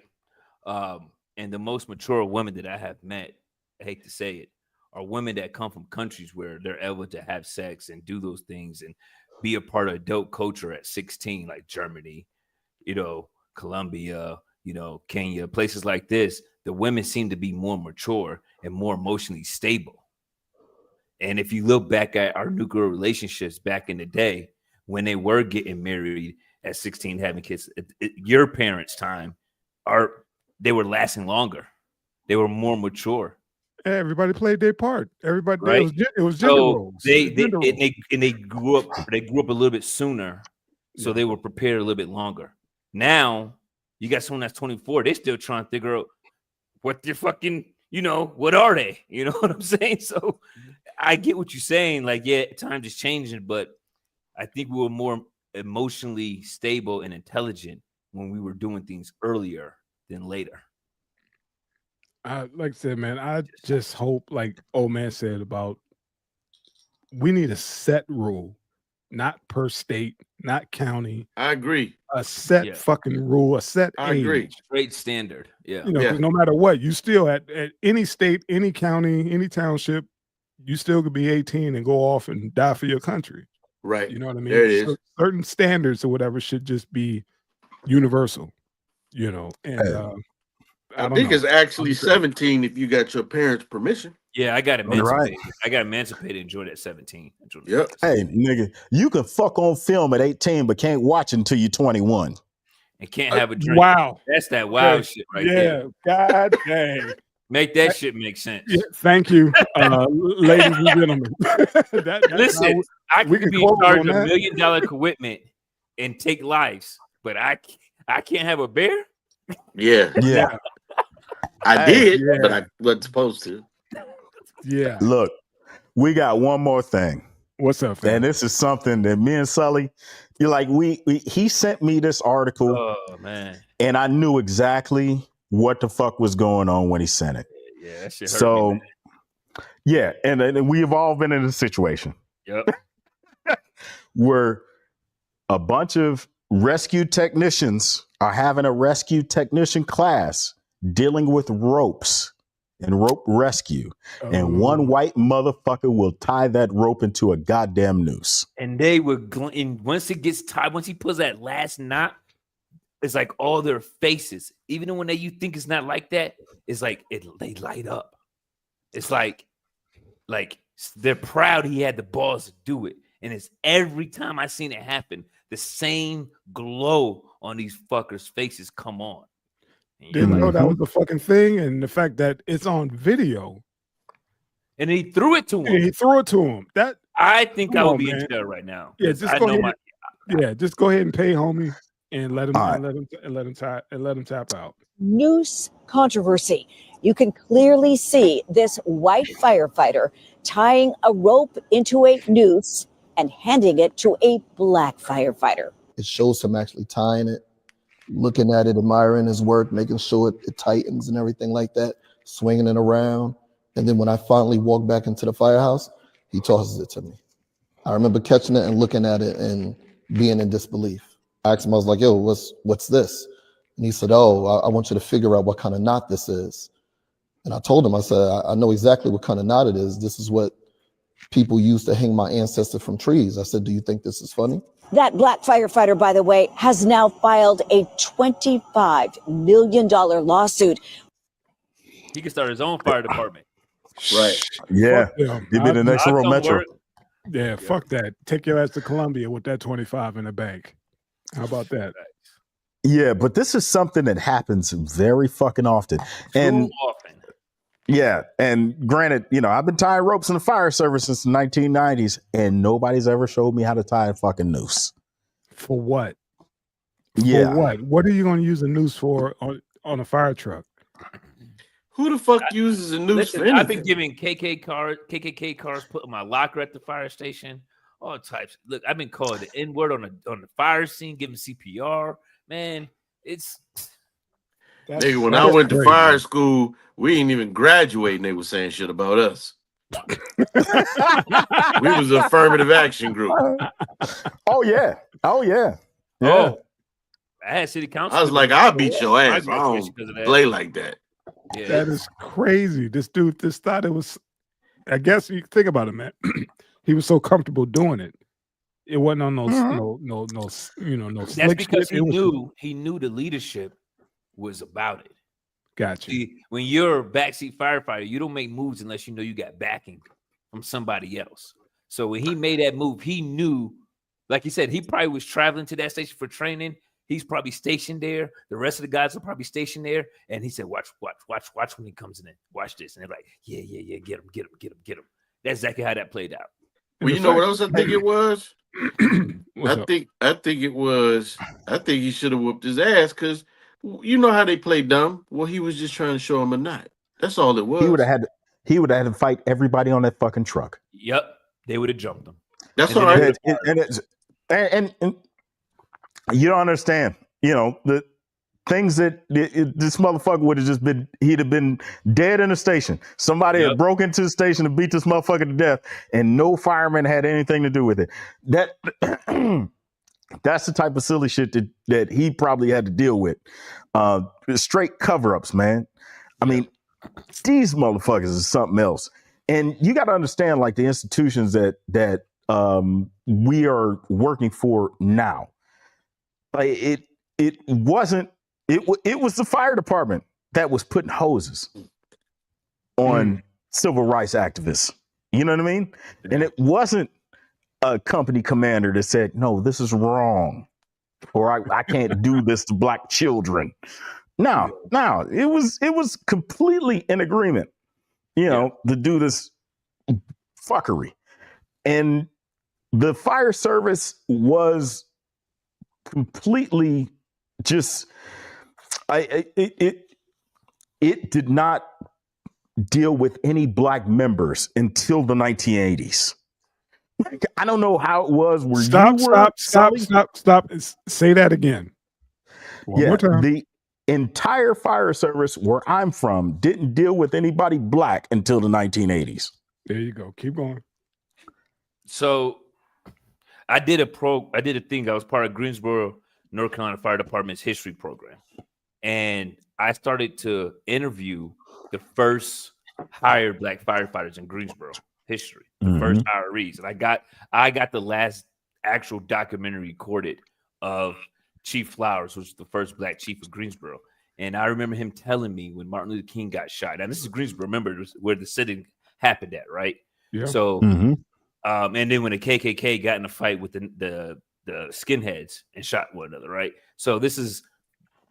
[SPEAKER 4] And the most mature women that I have met, I hate to say it, are women that come from countries where they're able to have sex and do those things and be a part of adult culture at 16, like Germany, Colombia, Kenya, places like this. The women seem to be more mature and more emotionally stable. And if you look back at our nuclear relationships back in the day, when they were getting married at 16, having kids, your parents' time, they were lasting longer. They were more mature.
[SPEAKER 3] Everybody played their part. Everybody,
[SPEAKER 4] right?
[SPEAKER 3] It was gender roles.
[SPEAKER 4] They grew up a little bit sooner, so they were prepared a little bit longer. Now you got someone that's 24. They're still trying to figure out what they're fucking, what are they? You know what I'm saying? So I get what you're saying. Like, yeah, times is changing, but I think we were more emotionally stable and intelligent when we were doing things earlier than later.
[SPEAKER 3] Like I said, man, I just hope, like old man said, about we need a set rule, not per state, not county.
[SPEAKER 5] I agree.
[SPEAKER 3] A set fucking rule, a set
[SPEAKER 5] I
[SPEAKER 3] age.
[SPEAKER 5] agree.
[SPEAKER 4] Great standard. Yeah.
[SPEAKER 3] No matter what, you still at any state, any county, any township, you still could be 18 and go off and die for your country.
[SPEAKER 5] Right.
[SPEAKER 3] You know what I mean?
[SPEAKER 5] There it is.
[SPEAKER 3] Certain standards or whatever should just be universal, and
[SPEAKER 5] I think it's actually 17 if you got your parents' permission.
[SPEAKER 4] Yeah, I got emancipated.
[SPEAKER 2] Right.
[SPEAKER 4] I got emancipated and joined at 17.
[SPEAKER 5] Yep.
[SPEAKER 2] Hey, nigga, you can fuck on film at 18, but can't watch until you're 21.
[SPEAKER 4] And can't have a drink.
[SPEAKER 3] Wow.
[SPEAKER 4] That's that wild shit right there.
[SPEAKER 3] Yeah, god dang.
[SPEAKER 4] Make that shit make sense.
[SPEAKER 3] Yeah, thank you, ladies and gentlemen.
[SPEAKER 4] Listen, I could be charged $1 million commitment and take lives, but I can't have a bear?
[SPEAKER 5] Yeah.
[SPEAKER 2] Yeah.
[SPEAKER 5] I did, but I wasn't supposed to.
[SPEAKER 3] Yeah.
[SPEAKER 2] Look, we got one more thing.
[SPEAKER 3] What's up, fam?
[SPEAKER 2] And this is something that me and Sully, you're like, he sent me this article.
[SPEAKER 4] Oh man.
[SPEAKER 2] And I knew exactly what the fuck was going on when he sent it.
[SPEAKER 4] Yeah, that shit hurt me, man.
[SPEAKER 2] Yeah, and we've all been in a situation.
[SPEAKER 4] Yep.
[SPEAKER 2] Where a bunch of rescue technicians are having a rescue technician class dealing with ropes and rope rescue. Oh. And one white motherfucker will tie that rope into a goddamn noose.
[SPEAKER 4] And they would, and once it gets tied, once he pulls that last knot, it's like all their faces, even when you think it's not like that, it's like they light up. It's like they're proud he had the balls to do it. And it's every time I seen it happen, the same glow on these fuckers' faces come on.
[SPEAKER 3] Didn't know that was the fucking thing, and the fact that it's on video.
[SPEAKER 4] And he threw it to him.
[SPEAKER 3] Yeah, he threw it to him. That
[SPEAKER 4] I think I would be in jail right now.
[SPEAKER 3] Yeah, just go ahead. Just go ahead and pay homie and let him tap out.
[SPEAKER 6] Noose controversy. You can clearly see this white firefighter tying a rope into a noose and handing it to a black firefighter.
[SPEAKER 7] It shows him actually tying it, looking at it, admiring his work, making sure it tightens and everything like that, swinging it around. And then when I finally walked back into the firehouse, he tosses it to me. I remember catching it and looking at it and being in disbelief. I asked him, I was like, yo, what's this? And he said, oh, I want you to figure out what kind of knot this is. And I told him, I said, I know exactly what kind of knot it is. This is what people used to hang my ancestor from trees. I said, do you think this is funny?
[SPEAKER 6] That black firefighter, by the way, has now filed a $25 million lawsuit.
[SPEAKER 4] He can start his own fire department.
[SPEAKER 5] Right.
[SPEAKER 2] Yeah. He'd be the next rural metro.
[SPEAKER 3] Yeah, fuck that. Take your ass to Columbia with that 25 in the bank. How about that?
[SPEAKER 2] Yeah, but this is something that happens very fucking often. And yeah, and granted, I've been tying ropes in the fire service since the 1990s, and nobody's ever showed me how to tie a fucking noose.
[SPEAKER 3] For what?
[SPEAKER 2] Yeah.
[SPEAKER 3] For what? What are you going to use a noose for on a fire truck?
[SPEAKER 5] Who the fuck uses a noose for anything?
[SPEAKER 4] I've been giving KKK cars, put in my locker at the fire station, all types. Look, I've been called the N-word on the fire scene, giving CPR. Man, it's...
[SPEAKER 5] Nigga, when I went to fire school, we didn't even graduate and they were saying shit about us. We was an affirmative action group.
[SPEAKER 2] Oh, yeah.
[SPEAKER 4] Oh, I had city council.
[SPEAKER 5] I was like, I'll beat your ass. I don't play like that.
[SPEAKER 3] Yeah. That is crazy. This dude thought it was, I guess you think about it, man. He was so comfortable doing it. It wasn't on no
[SPEAKER 4] That's because he knew the leadership was about it.
[SPEAKER 3] Gotcha.
[SPEAKER 4] See, when you're a backseat firefighter, you don't make moves unless you know you got backing from somebody else. So when he made that move, he knew, like he said, he probably was traveling to that station for training. He's probably stationed there. The rest of the guys are probably stationed there. And he said, watch when he comes in. Watch this. And they're like, yeah, get him. That's exactly how that played out.
[SPEAKER 5] Well, you know what else I think it was? I think he should have whooped his ass because you know how they play dumb. Well, he was just trying to show him a knot. That's all it was.
[SPEAKER 2] He would have had to fight everybody on that fucking truck.
[SPEAKER 4] Yep, they would have jumped him.
[SPEAKER 5] That's all right.
[SPEAKER 2] And you don't understand. The things that this motherfucker would have just been. He'd have been dead in the station. Somebody had broke into the station and beat this motherfucker to death, and no fireman had anything to do with it. That's the type of silly shit that he probably had to deal with. Straight cover-ups, man. I mean, these motherfuckers is something else. And you got to understand, like, the institutions that we are working for now. Like, it was the fire department that was putting hoses on civil rights activists. You know what I mean? Yeah. And it wasn't a company commander that said, no, this is wrong, or I can't do this to black children. No, it was completely in agreement, to do this fuckery. And the fire service was completely just, it did not deal with any black members until the 1980s. I don't know how it was where
[SPEAKER 3] Stop. Say that again. One more time.
[SPEAKER 2] The entire fire service where I'm from didn't deal with anybody black until the 1980s.
[SPEAKER 3] There you go. Keep going.
[SPEAKER 4] So I did a thing. I was part of Greensboro, North Carolina Fire Department's history program. And I started to interview the first hired black firefighters in Greensboro history, the first hierarchies. And I got the last actual documentary recorded of Chief Flowers, which was the first black chief of Greensboro. And I remember him telling me when Martin Luther King got shot. And this is Greensboro, remember, it was where the sitting happened at, right?
[SPEAKER 3] Yeah.
[SPEAKER 4] So, and then when the KKK got in a fight with the skinheads and shot one another, right? So this is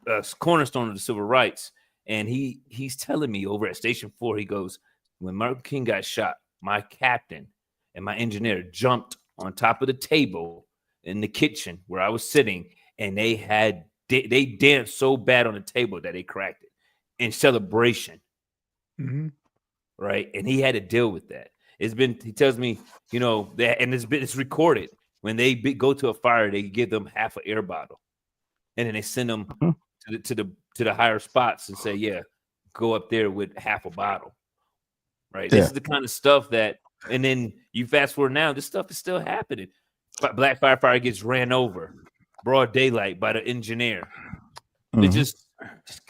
[SPEAKER 4] a cornerstone of the civil rights. And he's telling me over at Station 4, he goes, when Martin King got shot, my captain and my engineer jumped on top of the table in the kitchen where I was sitting, and they danced so bad on the table that they cracked it in celebration. Right. And he had to deal with that. He tells me, you know, that, and it's recorded. When they go to a fire, they give them half an air bottle, and then they send them to the higher spots and say, yeah, go up there with half a bottle. Right. This is the kind of stuff that, and then you fast forward now, this stuff is still happening. Black firefighter gets ran over, broad daylight, by the engineer. It just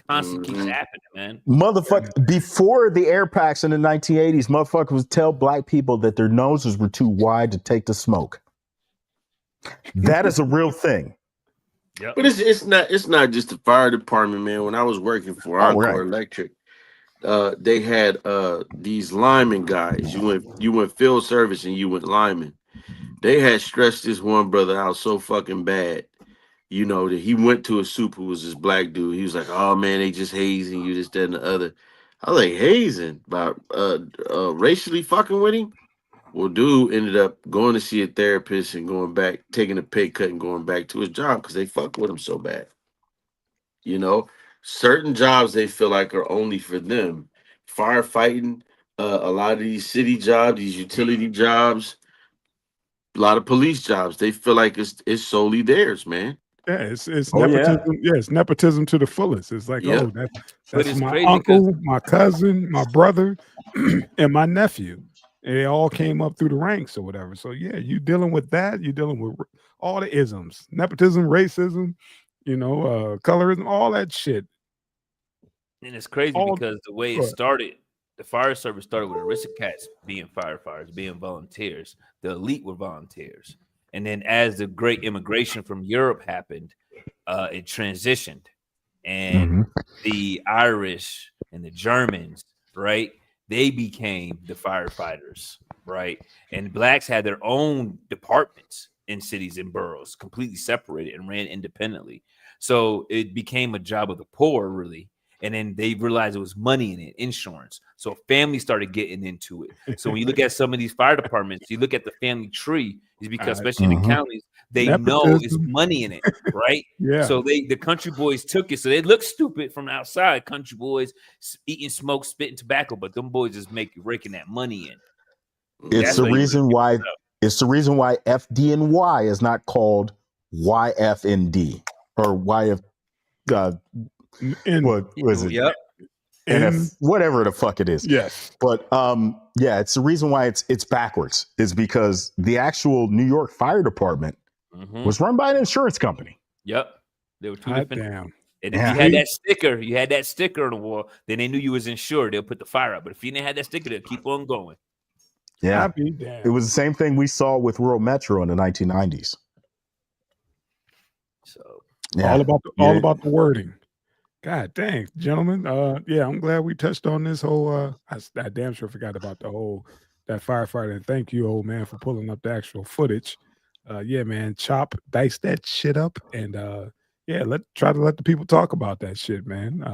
[SPEAKER 4] constantly keeps happening, man.
[SPEAKER 2] Motherfucker, before the air packs in the 1980s, motherfuckers would tell black people that their noses were too wide to take the smoke. That is a real thing.
[SPEAKER 5] Yep. But it's not just the fire department, man. When I was working for Encore Electric, they had these lineman guys. You went field service and you went lineman. They had stressed this one brother out so fucking bad, you know, that he went to a soup who was this black dude. He was like, "Oh man, they just hazing you, this, that, and the other." I was like, hazing about racially fucking with him. Well, dude ended up going to see a therapist and going back, taking a pay cut and going back to his job because they fuck with him so bad. You know, certain jobs they feel like are only for them. Firefighting, a lot of these city jobs, these utility jobs, a lot of police jobs, they feel like it's solely theirs, man.
[SPEAKER 3] Yeah, it's nepotism. Yeah, it's nepotism to the fullest. It's like, that's my uncle, my cousin, my brother, and my nephew. And they all came up through the ranks or whatever. So yeah, you dealing with that. You're dealing with all the isms, nepotism, racism, you know, colorism, all that shit.
[SPEAKER 4] And it's crazy because the way it started, the fire service started with aristocrats being firefighters, being volunteers. The elite were volunteers. And then as the great immigration from Europe happened, it transitioned. And the Irish and the Germans, right? They became the firefighters, right? And blacks had their own departments in cities and boroughs, completely separated and ran independently. So it became a job of the poor, really. And then they realized there was money in it, insurance. So families started getting into it. So when you look at some of these fire departments, you look at the family tree, is because especially in the counties, they know it's money in it, right? So the country boys took it. So they look stupid from outside, country boys eating smoke, spitting tobacco, but them boys just raking that money in.
[SPEAKER 2] It's the reason why FDNY is not called YFND or YF. What was it?
[SPEAKER 4] Yep.
[SPEAKER 2] NF, whatever the fuck it is.
[SPEAKER 3] Yes.
[SPEAKER 2] But it's the reason why it's backwards is because the actual New York Fire Department was run by an insurance company.
[SPEAKER 4] Yep. They were two different. Damn. And if you had that sticker on the wall, then they knew you was insured. They'll put the fire up. But if you didn't have that sticker, they'll keep on going.
[SPEAKER 2] Yeah. It was the same thing we saw with Rural Metro in the 1990s.
[SPEAKER 4] So
[SPEAKER 3] all about the wording. God dang, gentlemen. I'm glad we touched on this whole I damn sure forgot about that firefighter. And thank you, old man, for pulling up the actual footage. Man, dice that shit up and try to let the people talk about that shit, man.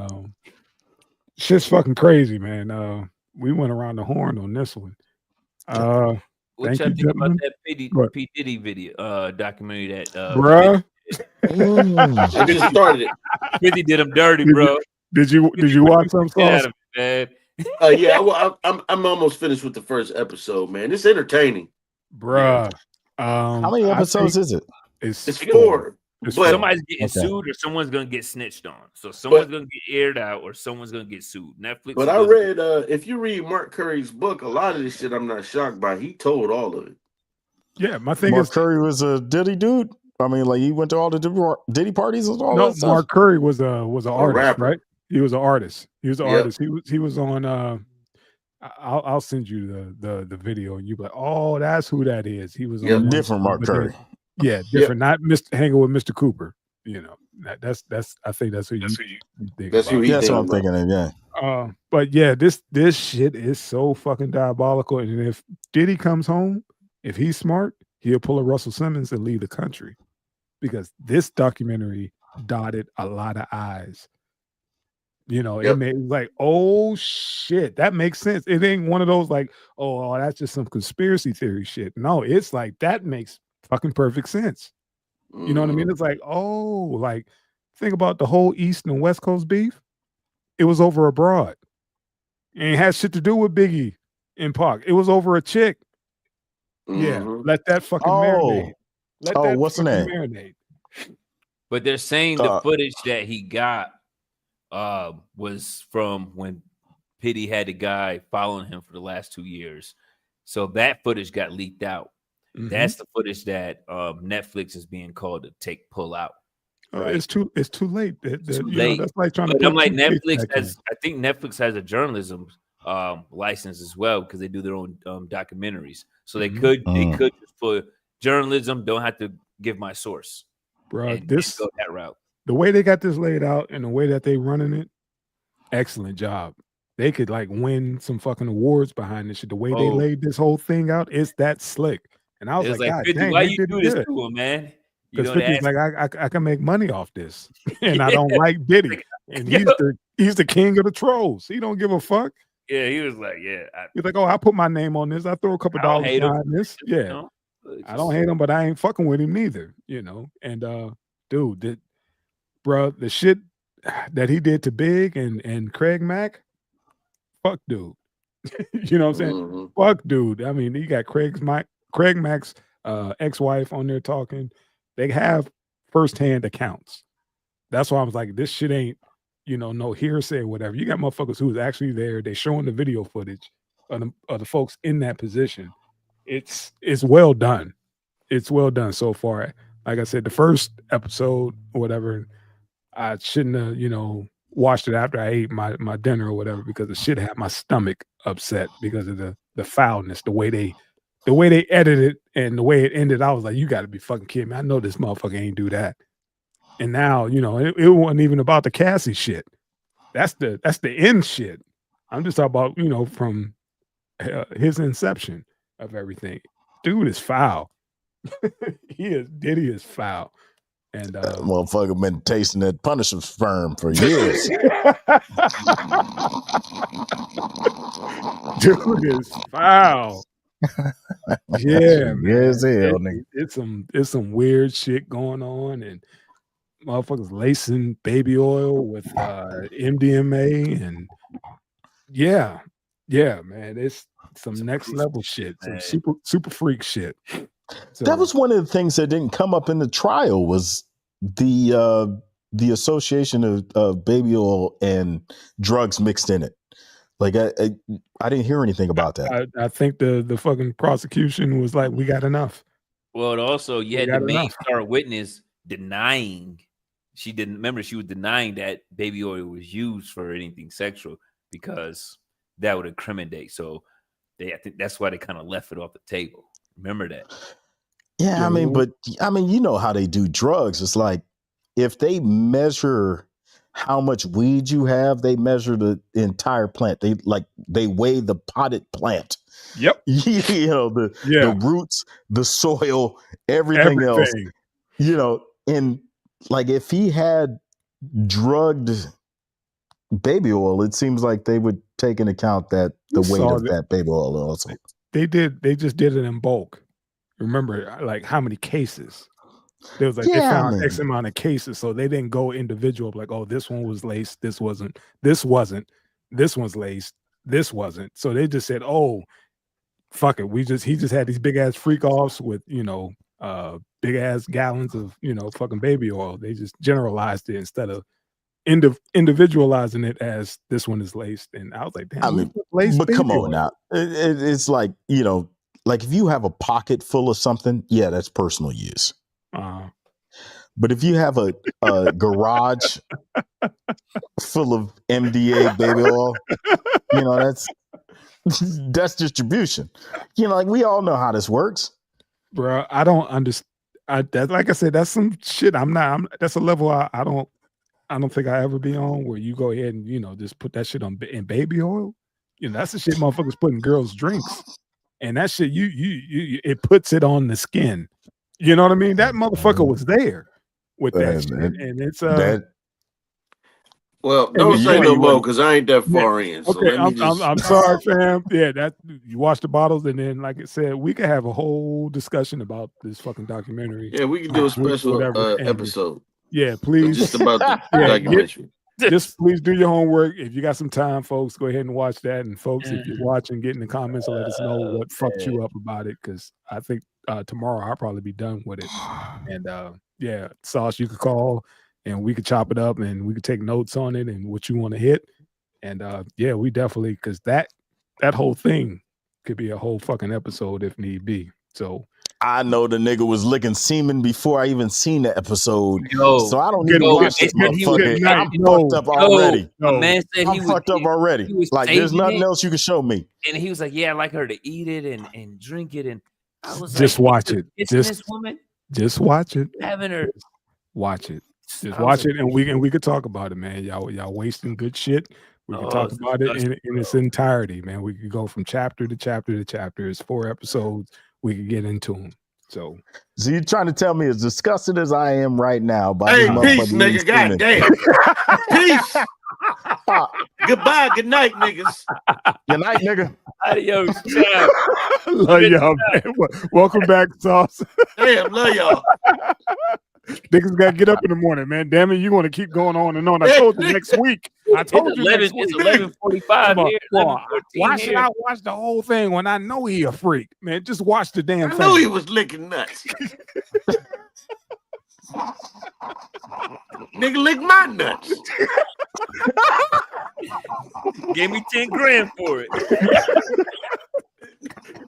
[SPEAKER 3] Shit's fucking crazy, man. We went around the horn on this one.
[SPEAKER 4] What y'all think about that P. Diddy video documentary that
[SPEAKER 3] bruh?
[SPEAKER 4] Just started it. 50 did him dirty, bro.
[SPEAKER 3] Did you watch some sauce?
[SPEAKER 4] Man.
[SPEAKER 5] Yeah, well, I'm almost finished with the first episode, man. It's entertaining,
[SPEAKER 3] bruh.
[SPEAKER 2] How many episodes is it?
[SPEAKER 5] It's 4.
[SPEAKER 3] It's
[SPEAKER 5] but
[SPEAKER 4] somebody's getting sued or someone's gonna get snitched on. So someone's gonna get aired out or someone's gonna get sued. Netflix.
[SPEAKER 5] But I read if you read Mark Curry's book, a lot of this shit I'm not shocked by. He told all of it.
[SPEAKER 3] Yeah, my thing
[SPEAKER 2] Mark
[SPEAKER 3] is
[SPEAKER 2] Curry was a Diddy dude. I mean, like he went to all the Diddy parties and all that stuff.
[SPEAKER 3] Mark Curry was an artist,
[SPEAKER 5] rapper.
[SPEAKER 3] right? He was an artist. He was an artist. He was on. I'll send you the video and you be like, oh, that's who that is. He was on
[SPEAKER 2] different Mark Curry.
[SPEAKER 3] Yeah, different. Not hanging with Mr. Cooper. You know, that's. I think that's who you think.
[SPEAKER 5] That's who.
[SPEAKER 2] That's what I'm thinking of. Yeah.
[SPEAKER 3] But yeah, this shit is so fucking diabolical. And if Diddy comes home, if he's smart, he'll pull a Russell Simmons and leave the country, because this documentary dotted a lot of I's. You know, it made like, oh shit, that makes sense. It ain't one of those like, oh, that's just some conspiracy theory shit. No, it's like that makes fucking perfect sense. You know what I mean? It's like, oh, like think about the whole East and West Coast beef. It was over abroad. And it had shit to do with Biggie and Pac. It was over a chick. Yeah, let that fucking marinate. Let that
[SPEAKER 2] what's the name?
[SPEAKER 3] Marinate.
[SPEAKER 4] But they're saying the footage that he got was from when Pitty had the guy following him for the last 2 years. So that footage got leaked out. That's the footage that Netflix is being called to pull out. Right?
[SPEAKER 3] It's too late.
[SPEAKER 4] Too late.
[SPEAKER 3] Know, that's like trying
[SPEAKER 4] but
[SPEAKER 3] to.
[SPEAKER 4] I'm like Netflix has. I think Netflix has a journalism license as well, because they do their own documentaries. So they could just put journalism. Don't have to give my source,
[SPEAKER 3] bro.
[SPEAKER 4] And go that route.
[SPEAKER 3] The way they got this laid out and the way that they running it, excellent job. They could like win some fucking awards behind this shit. The way they laid this whole thing out, it's that slick. And I was like, God,
[SPEAKER 4] 50,
[SPEAKER 3] dang,
[SPEAKER 4] why you do this to him, man?
[SPEAKER 3] Because 50's like, I can make money off this, and I don't like Diddy, and he's the king of the trolls. He don't give a fuck.
[SPEAKER 4] Yeah, he was like,
[SPEAKER 3] he's like, oh, I put my name on this. I throw a couple dollars behind this. Yeah, you know? I don't hate him, but I ain't fucking with him neither. You know, and dude, bro, the shit that he did to Big and Craig Mack, fuck, dude. You know what I'm saying? Fuck, dude. I mean, you got Craig Mack's ex-wife on there talking. They have firsthand accounts. That's why I was like, this shit ain't, no hearsay or whatever. You got motherfuckers who was actually there. They showing the video footage of the folks in that position. It's well done. It's well done so far. Like I said, the first episode or whatever, I shouldn't have, watched it after I ate my dinner or whatever, because the shit had my stomach upset because of the foulness, the way they edited it and the way it ended. I was like, you got to be fucking kidding me. I know this motherfucker ain't do that. And now, it wasn't even about the Cassie shit. That's the end shit. I'm just talking about, from his inception of everything. Dude is foul. Diddy is foul. And
[SPEAKER 2] motherfucker been tasting that Punisher sperm for years.
[SPEAKER 3] Dude is foul. Yeah, man. It's some weird shit going on, and motherfuckers lacing baby oil with MDMA, and yeah, man, it's some next level shit, some super freak shit. So,
[SPEAKER 2] that was one of the things that didn't come up in the trial, was the association of baby oil and drugs mixed in it. Like I didn't hear anything about that.
[SPEAKER 3] I think the fucking prosecution was like, we got enough.
[SPEAKER 4] Well, also you had the main star witness denying. She was denying that baby oil was used for anything sexual, because that would incriminate. So I think that's why they kind of left it off the table. Remember that?
[SPEAKER 2] Yeah, I mean, you know how they do drugs. It's like, if they measure how much weed you have, they measure the entire plant. They weigh the potted plant.
[SPEAKER 3] Yep.
[SPEAKER 2] The roots, the soil, everything else. And like, if he had drugged baby oil, it seems like they would take into account that the weight of that baby oil also.
[SPEAKER 3] They just did it in bulk. Remember, like, how many cases? There was like, they found X amount of cases, so they didn't go individual, like, oh, this one was laced, this wasn't, this one's laced, this wasn't. So they just said, "Oh, fuck it, he just had these big ass freak offs with big ass gallons of fucking baby oil." They just generalized it instead of individualizing it as this one is laced. And I was like, damn,
[SPEAKER 2] I mean, but come on now, it's like like if you have a pocket full of something, yeah, that's personal use. But if you have a garage full of MDA baby oil, that's distribution. Like we all know how this works,
[SPEAKER 3] bro. I don't understand. Like I said, that's some shit. That's a level I don't think I ever be on, where you go ahead and just put that shit in baby oil. That's the shit motherfuckers put in girls' drinks, and that shit it puts it on the skin. You know what I mean? That motherfucker was there with that shit, and it's
[SPEAKER 5] Well, don't say no more because I ain't that far in. So
[SPEAKER 3] okay,
[SPEAKER 5] let me
[SPEAKER 3] I'm sorry, fam. Yeah, that you watch the bottles, and then, like I said, we could have a whole discussion about this fucking documentary.
[SPEAKER 5] Yeah, we can do a special episode.
[SPEAKER 3] Yeah, please.
[SPEAKER 5] Just about the documentary.
[SPEAKER 3] Just please do your homework. If you got some time, folks, go ahead and watch that. And folks, if you're watching, get in the comments and let us know what fucked you up about it, because I think tomorrow I'll probably be done with it. And yeah, Sauce, you could call and we could chop it up and we could take notes on it and what you want to hit. And yeah, we definitely, because that whole thing could be a whole fucking episode if need be. So
[SPEAKER 2] I know the nigga was licking semen before I even seen the episode. So I don't need to watch this motherfucker. I'm fucked up already.
[SPEAKER 4] A man said
[SPEAKER 2] I'm fucked up already. Like there's nothing else you can show me.
[SPEAKER 4] And he was like, yeah, I like her to eat it and drink it. And I was
[SPEAKER 3] just
[SPEAKER 4] like,
[SPEAKER 3] watch it.
[SPEAKER 4] This woman?
[SPEAKER 3] Just watch it.
[SPEAKER 4] Having her
[SPEAKER 3] watch it. Just watch it, and we could talk about it, man. Y'all wasting good shit. We can talk about it in its entirety, man. We could go from chapter to chapter to chapter. It's 4 episodes. We could get into them. So
[SPEAKER 2] you're trying to tell me, as disgusted as I am right now, by
[SPEAKER 5] hey, peace, nigga. Goddamn. Peace. Goodbye. Good night, niggas.
[SPEAKER 2] Good night, nigga.
[SPEAKER 4] Adios. Ciao.
[SPEAKER 3] Love y'all, man. Welcome back, Sauce.
[SPEAKER 5] Damn, love y'all.
[SPEAKER 3] Niggas got to get up in the morning, man. Damn it, you want to keep going on and on. I told you next week. I told you next week.
[SPEAKER 4] It's 11:45 here.
[SPEAKER 3] Why should I watch the whole thing when I know he a freak, man? Just watch the damn thing.
[SPEAKER 5] I know he was licking nuts. Nigga lick my nuts.
[SPEAKER 4] Gave me 10 grand for it.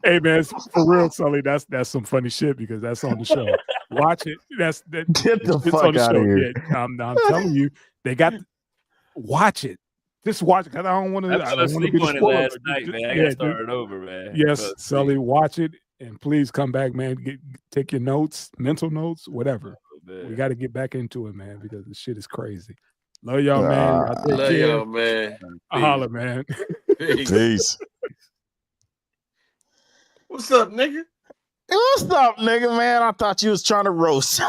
[SPEAKER 3] Hey man, for real, Sully, that's some funny shit because that's on the show. Watch it.
[SPEAKER 2] Get the fuck out of here.
[SPEAKER 3] Yeah, I'm telling you, they got. Watch it. Just watch it because I don't want to. I don't want to be spoiled.
[SPEAKER 4] Last night, man. I got started over, man.
[SPEAKER 3] Yes, Sully, watch it and please come back, man. Take your notes, mental notes, whatever. We got to get back into it, man, because the shit is crazy. Love y'all, man.
[SPEAKER 5] Love y'all, man.
[SPEAKER 3] Holla, man.
[SPEAKER 2] Peace.
[SPEAKER 5] What's up, nigga?
[SPEAKER 2] What's up, nigga, man? I thought you was trying to roast.